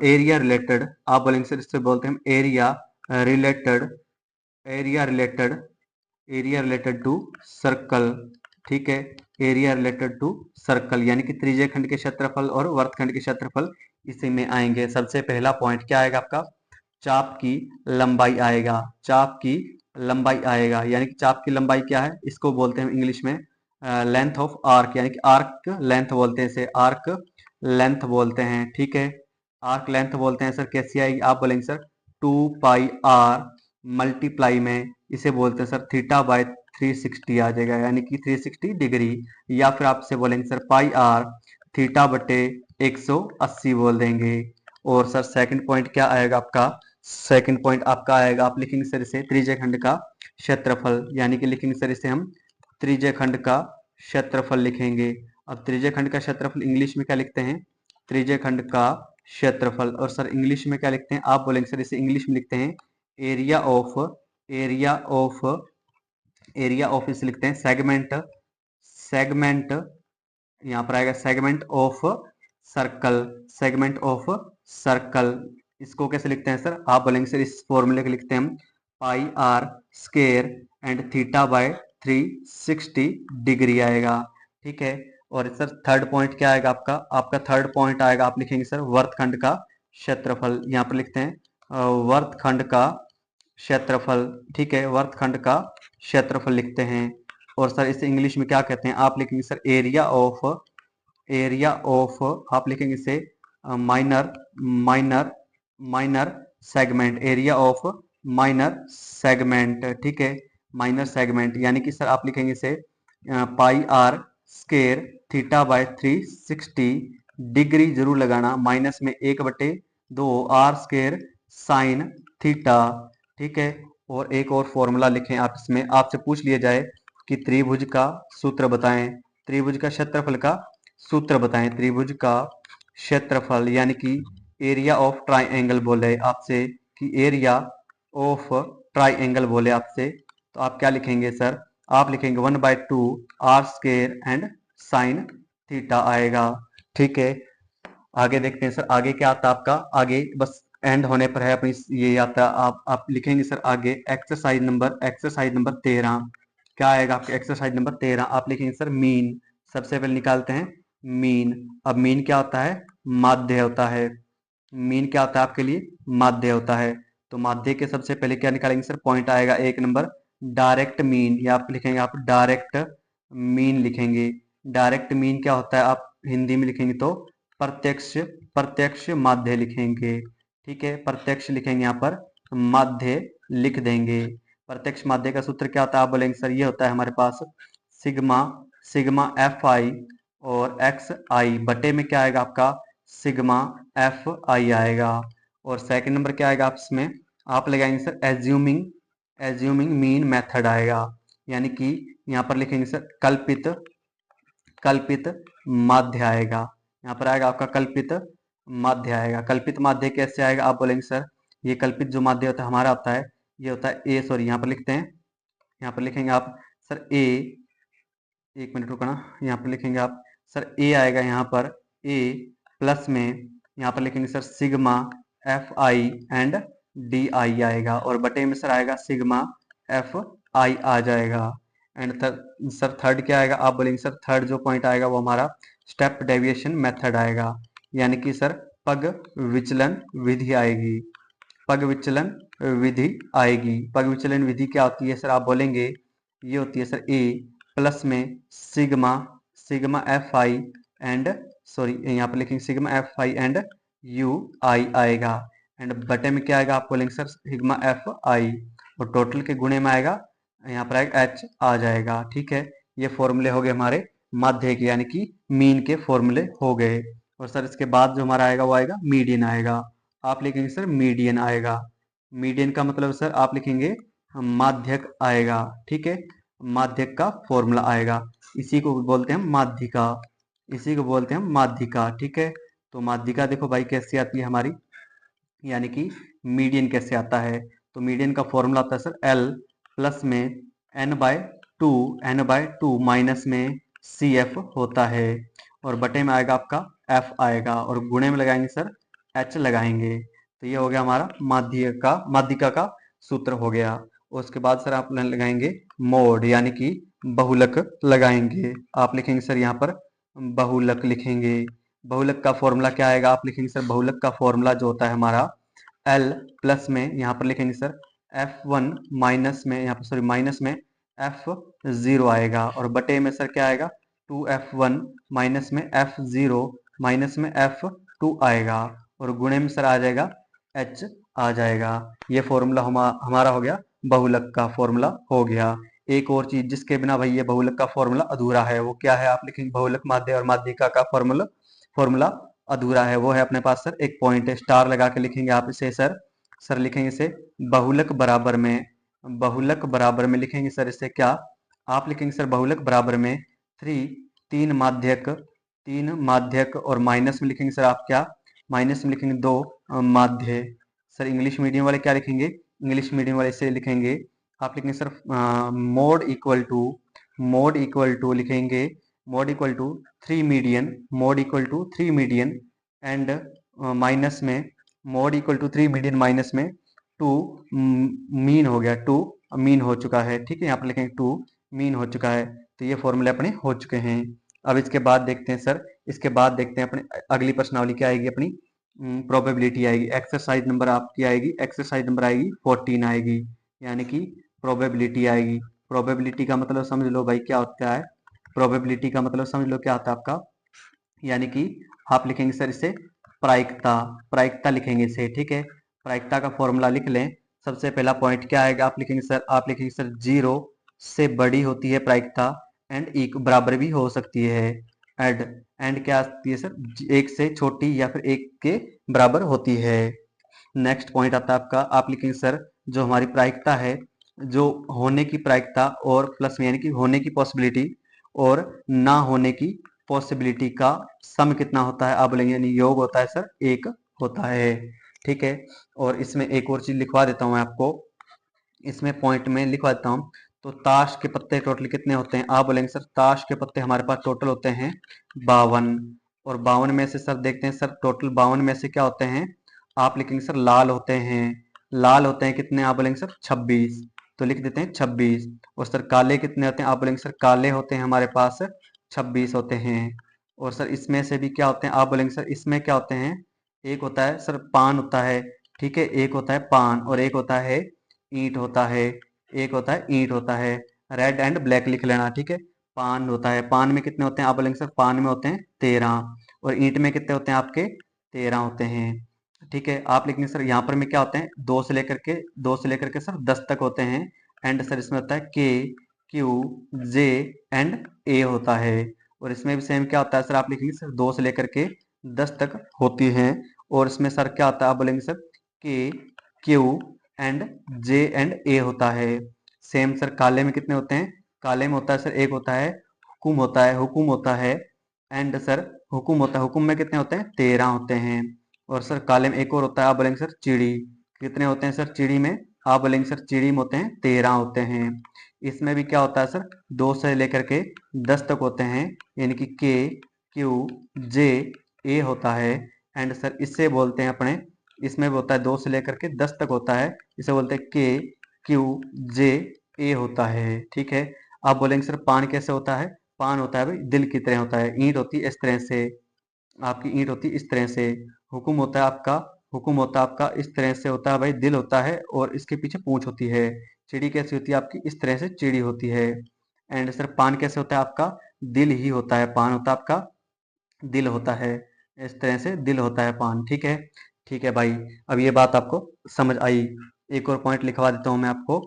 एरिया रिलेटेड, आप बोलेंगे सर इससे बोलते हैं area related, area related, area related to circle, ठीक है, एरिया रिलेटेड टू सर्कल यानी कि त्रिज्य खंड के क्षेत्रफल और वर्तखंड के क्षेत्रफल इसी में आएंगे। सबसे पहला पॉइंट क्या आएगा आपका, चाप की लंबाई आएगा, चाप की लंबाई आएगा, यानी कि चाप की लंबाई क्या है, इसको बोलते हैं इंग्लिश में लेंथ ऑफ आर्क, यानी कि आर्क लेंथ बोलते हैं इसे, आर्क लेंथ बोलते हैं, ठीक है, आर्क लेंथ बोलते हैं सर। कैसी आएगी, आप बोलेंगे सर 2 पाई आर मल्टीप्लाई में इसे बोलते हैं सर θ/360 आ जाएगा, यानी कि 360 डिग्री, या फिर आपसे बोलेंगे सर पाई आर θ/180 बोल देंगे। और सर सेकंड पॉइंट क्या आएगा आपका, सेकंड पॉइंट आपका आएगा, आप लिखेंगे सर इसे त्रिज्य खंड का क्षेत्रफल, यानी कि लिखेंगे सर इसे हम त्रिज्य खंड का क्षेत्रफल लिखेंगे। अब त्रिज्य खंड का क्षेत्रफल इंग्लिश में क्या लिखते हैं, त्रिज्य खंड का क्षेत्रफल, और सर इंग्लिश में क्या लिखते हैं, आप बोलेंगे सर इसे इंग्लिश में लिखते हैं area of, area of, area of इसे लिखते हैं सेगमेंट, सेगमेंट यहाँ पर आएगा segment of circle, segment of circle, इसको कैसे लिखते हैं सर, आप बोलेंगे सर इस फॉर्मूले को लिखते हैं हम पाई आर स्केयर एंड θ/360 डिग्री आएगा, ठीक है। और सर थर्ड पॉइंट क्या आएगा आपका, आपका थर्ड पॉइंट आएगा, आप लिखेंगे सर वर्तखंड का क्षेत्रफल, यहाँ पर लिखते हैं वर्तखंड का क्षेत्रफल, ठीक है, वर्तखंड का क्षेत्रफल लिखते हैं। और सर इसे इंग्लिश में क्या कहते हैं, आप लिखेंगे sir area of, area of, आप लिखेंगे इसे minor, minor, minor segment, area of minor segment, ठीक है, माइनर सेगमेंट, यानी कि सर आप लिखेंगे इसे पाई आर स्केयर θ/360 डिग्री जरूर लगाना, माइनस में 1/2 आर स्केयर साइन थीटा, ठीक है। और एक और फॉर्मूला लिखें आप इसमें, आपसे पूछ लिया जाए कि त्रिभुज का सूत्र बताएं, त्रिभुज का क्षेत्रफल का सूत्र बताएं, त्रिभुज का क्षेत्रफल यानी कि एरिया ऑफ ट्राइंगल बोले आपसे, कि एरिया ऑफ ट्राइंगल बोले आपसे, तो आप क्या लिखेंगे सर, आप लिखेंगे 1/2 R square and sine theta आएगा, ठीक है। आगे देखते हैं सर आगे क्या आता है आपका, आगे बस एंड होने पर है अपनी ये आता है, आप लिखेंगे सर आगे एक्सरसाइज नंबर 13, क्या आएगा आपके एक्सरसाइज नंबर 13, आप लिखेंगे सर मीन, सबसे पहले निकालते हैं मीन। अब मीन क्या होता है, माध्य होता है, मीन क्या होता है आपके लिए, माध्य होता है। तो माध्य के सबसे पहले क्या निकालेंगे सर, पॉइंट आएगा 1 नंबर डायरेक्ट मीन, या आप लिखेंगे आप डायरेक्ट मीन लिखेंगे। डायरेक्ट मीन क्या होता है आप हिंदी में लिखेंगे तो प्रत्यक्ष प्रत्यक्ष माध्य लिखेंगे। ठीक है, प्रत्यक्ष लिखेंगे, यहाँ पर माध्य लिख देंगे। प्रत्यक्ष माध्य का सूत्र क्या होता है आप बोलेंगे सर ये होता है हमारे पास सिग्मा सिग्मा एफ आई और एक्स आई बटे में क्या आएगा आपका सिग्मा एफ आई आएगा। और सेकंड नंबर क्या आएगा आप इसमें आप लगाएंगे सर एज्यूमिंग मीन मेथड आएगा, यानी कि यहाँ पर लिखेंगे सर कल्पित माध्य आएगा। यहाँ पर आएगा आपका कल्पित माध्य आएगा। कल्पित माध्य कैसे आएगा आप बोलेंगे सर ये कल्पित जो माध्य होता है हमारा होता है ये होता है ए, सॉरी यहाँ पर लिखते हैं, यहाँ पर लिखेंगे आप सर ए, एक मिनट रुकना, यहाँ पर लिखेंगे आप सर ए आएगा यहाँ पर ए प्लस में यहाँ पर लिखेंगे sir sigma F I and D I आएगा और बटे में सर आएगा सिग्मा एफ आई आ जाएगा। एंड सर थर्ड क्या आएगा आप बोलेंगे सर थर्ड जो पॉइंट आएगा वो हमारा स्टेप डेविएशन मेथड आएगा, यानी कि सर पग विचलन विधि आएगी। पग विचलन विधि आएगी। पग विचलन विधि क्या होती है सर आप बोलेंगे ये होती है सर ए प्लस में sigma sigma F I and sorry यहाँ पर लिखेंगे sigma F I and U I आएगा एंड बटे में क्या आएगा आप बोलेंगे सर सिग्मा एफ आई और टोटल के गुणे में आएगा यहाँ पर आएगा एच आ जाएगा। ठीक है, ये फॉर्मूले हो गए हमारे माध्य के, यानी कि मीन के फॉर्मूले हो गए। और सर इसके बाद जो हमारा आएगा वो आएगा मीडियन आएगा। आप लिखेंगे सर मीडियन आएगा। मीडियन का मतलब सर आप लिखेंगे माध्यक आएगा। ठीक है, माध्यक का फॉर्मूला आएगा, इसी को बोलते हैं माध्यिका, इसी को बोलते हैं माध्यिका। ठीक है, तो माध्यिका देखो भाई कैसे आती है हमारी, यानी कि मीडियन कैसे आता है तो मीडियन का फॉर्मूला आता है सर एल प्लस में एन बाय टू माइनस में सी एफ होता है और बटे में आएगा आपका एफ आएगा और गुणे में लगाएंगे सर एच लगाएंगे। तो ये हो गया हमारा माध्यिका का सूत्र हो गया। उसके बाद सर आप लगाएंगे मोड, यानी कि बहुलक लगाएंगे। आप लिखेंगे सर यहाँ पर बहुलक लिखेंगे। बहुलक का फॉर्मूला क्या आएगा आप लिखेंगे सर बहुलक का फॉर्मूला जो होता है हमारा L प्लस में यहाँ पर लिखेंगे सर F1 माइनस में यहाँ पर सॉरी माइनस में F0 आएगा और बटे में सर क्या आएगा 2F1 माइनस में F0 माइनस में F2 आएगा और गुणे में सर आ जाएगा H आ जाएगा। ये फॉर्मूला हमारा हो गया, बहुलक का फॉर्मूला हो गया। एक और चीज जिसके बिना भाई ये बहुलक का फॉर्मूला अधूरा है वो क्या है आप लिखेंगे बहुलक माध्य और माध्यिका का फॉर्मूला अधूरा है, वो है अपने पास सर एक पॉइंट है, स्टार लगा के लिखेंगे आप इसे सर लिखेंगे इसे बहुलक बराबर में लिखेंगे सर इसे क्या आप लिखेंगे सर बहुलक बराबर में तीन माध्यक और माइनस में लिखेंगे सर आप क्या माइनस में लिखेंगे दो माध्य। सर इंग्लिश मीडियम वाले क्या लिखेंगे इंग्लिश मीडियम वाले इसे लिखेंगे आप लिखेंगे सर मोड इक्वल टू लिखेंगे mod equal to 3 median and minus में mod equal to 3 median minus में 2 मीन हो गया, 2 मीन हो चुका है। ठीक है, यहाँ पर लिखेंगे 2 मीन हो चुका है। तो ये फॉर्मूले अपने हो चुके हैं। अब इसके बाद देखते हैं सर इसके बाद देखते हैं अपने अगली प्रश्नावली क्या आएगी अपनी प्रोबेबिलिटी आएगी। एक्सरसाइज नंबर आपकी आएगी एक्सरसाइज नंबर आएगी 14 आएगी, यानी कि प्रोबेबिलिटी आएगी। प्रोबेबिलिटी का मतलब समझ लो भाई क्या होता है, प्रोबेबिलिटी का मतलब समझ लो क्या होता है आपका, यानी कि आप लिखेंगे सर इसे प्रायिकता लिखेंगे इसे। ठीक है, प्रायिकता का फॉर्मूला लिख लें। सबसे पहला पॉइंट क्या आएगा आप लिखेंगे सर 0 से बड़ी होती है प्रायिकता एंड बराबर भी हो सकती है। एंड क्या आती है सर 1 से छोटी या फिर 1 के बराबर होती है। नेक्स्ट पॉइंट आता है आपका आप लिखेंगे सर जो हमारी प्रायिकता है जो होने की प्रायिकता और प्लस में यानी कि होने की पॉसिबिलिटी और ना होने की पॉसिबिलिटी का सम कितना होता है आप बोलेंगे यानी योग होता है सर 1 होता है। ठीक है, और इसमें एक और चीज लिखवा देता हूं मैं आपको, इसमें पॉइंट में लिखवा देता हूं। तो ताश के पत्ते टोटल कितने होते हैं आप बोलेंगे सर ताश के पत्ते हमारे पास टोटल होते हैं 52 और 52 में से सर देखते हैं सर टोटल 52 में से क्या होते हैं आप लिखेंगे सर लाल होते हैं कितने आप बोलेंगे सर 26, तो लिख देते हैं 26। और सर काले कितने होते हैं आप बोलेंगे सर काले होते हैं हमारे पास 26 होते हैं। और सर इसमें से भी क्या होते हैं आप बोलेंगे सर इसमें क्या होते हैं, एक होता है सर पान होता है। ठीक है, एक होता है पान और एक होता है ईंट होता है, एक होता है ईंट होता है। रेड एंड ब्लैक लिख लेना। ठीक है, पान होता है। पान में कितने होते हैं? आप बोलेंगे सर पान में होते हैं 13, और ईंट में कितने होते हैं आपके? 13 होते हैं। ठीक है, आप लिखेंगे सर यहाँ पर में क्या होते हैं? 2 से लेकर के सर 10 तक होते हैं। एंड सर इसमें होता है के, क्यू, जे एंड ए होता है। और इसमें भी सेम क्या होता है सर? आप लिखेंगे सर 2 से लेकर के 10 तक होती है। और इसमें सर क्या होता है? आप बोलेंगे सर के, क्यू एंड जे एंड ए होता है। सेम सर काले में कितने होते हैं? काले में होता है सर एक होता है हुकुम होता है, हुकुम होता है। एंड सर हुकुम होता है, हुकुम में कितने होते हैं? 13 होते हैं। और सर काले में एक और होता है, आप बोलेंगे सर चिड़ी, कितने होते हैं सर चिड़ी में? आप बोलेंगे सर चिड़ी में होते हैं 13 होते हैं। इसमें भी क्या होता है सर? 2 से लेकर के 10 तक होते हैं, यानी कि के, क्यू, जे, ए होता है। एंड सर इससे बोलते हैं अपने, इसमें भी होता है 2 से लेकर के 10 तक होता है, इसे बोलते हैं के, क्यू, जे, ए होता है। ठीक है, आप बोलेंगे सर पान कैसे होता है? पान होता है भाई दिल की तरह होता है, ईंट होती है इस तरह से, आपकी ईंट होती है इस तरह से। हुकुम होता है आपका, हुकुम होता है आपका इस तरह से होता है भाई, दिल होता है और इसके पीछे पूंछ होती है। चिड़ी कैसी होती है आपकी? इस तरह से चिड़ी होती है। एंड सर पान कैसे होता है आपका? दिल ही होता है, पान होता है आपका दिल होता है, इस तरह से दिल होता है पान। ठीक है, ठीक है भाई, अब ये बात आपको समझ आई। एक और पॉइंट लिखवा देता हूं मैं आपको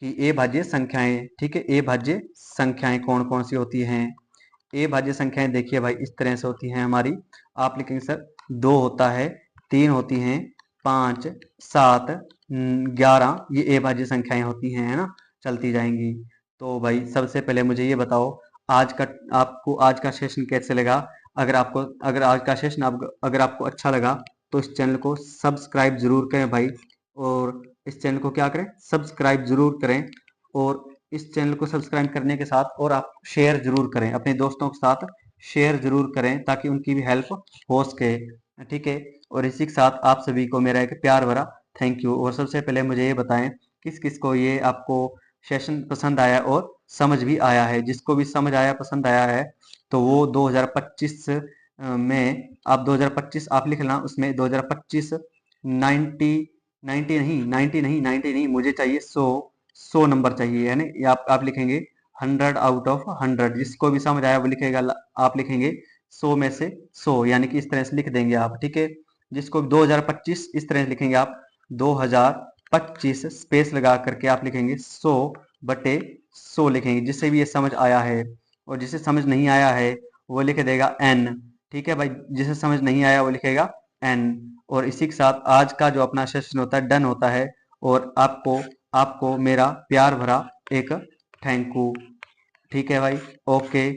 कि ए भाज्य संख्याएं। ठीक है, ए भाज्य संख्याएं कौन कौन सी होती हैं? ए भाज्य संख्याएं देखिए भाई इस तरह से होती हैं हमारी। आप लिखेंगे सर 2 होता है, 3 होती हैं, 5, 7, 11, ये ए भाज्य संख्याएं होती हैं, है ना, चलती जाएंगी। तो भाई सबसे पहले मुझे ये बताओ, आज का आपको आज का सेशन कैसे लगा? अगर आज का सेशन अगर आपको अच्छा लगा तो इस चैनल को सब्सक्राइब जरूर करें भाई, और इस चैनल को क्या करें? सब्सक्राइब जरूर करें। और इस चैनल को सब्सक्राइब करने के साथ और आप शेयर जरूर करें, अपने दोस्तों के साथ शेयर जरूर करें ताकि उनकी भी हेल्प हो सके। ठीक है, और इसी के साथ आप सभी को मेरा एक प्यार भरा थैंक यू। और सबसे पहले मुझे ये बताएं किस किस को ये आपको सेशन पसंद आया और समझ भी आया है? जिसको भी समझ आया, पसंद आया है, तो वो 2025 में आप 2025 आप लिख लेना, उसमें 2025 90 90 नहीं 90 नहीं 90 नहीं, मुझे चाहिए 100 नंबर चाहिए, है ना। ये आप लिखेंगे 100 आउट ऑफ 100, जिसको भी समझ आया वो लिखेगा, आप लिखेंगे 100 में से 100, यानी कि इस तरह से लिख देंगे आप। ठीक है, जिसको 2025 इस तरह से लिखेंगे आप 2025 स्पेस लगा करके आप लिखेंगे 100/100 लिखेंगे, जिससे भी ये समझ आया है। और जिसे समझ नहीं आया है वो लिख देगा n। ठीक है भाई, जिसे समझ नहीं आया वो लिखेगा n। और इसी के साथ आज का जो अपना सेशन होता है डन होता है, और आपको आपको मेरा प्यार भरा एक थैंक यू। ठीक है भाई, ओके।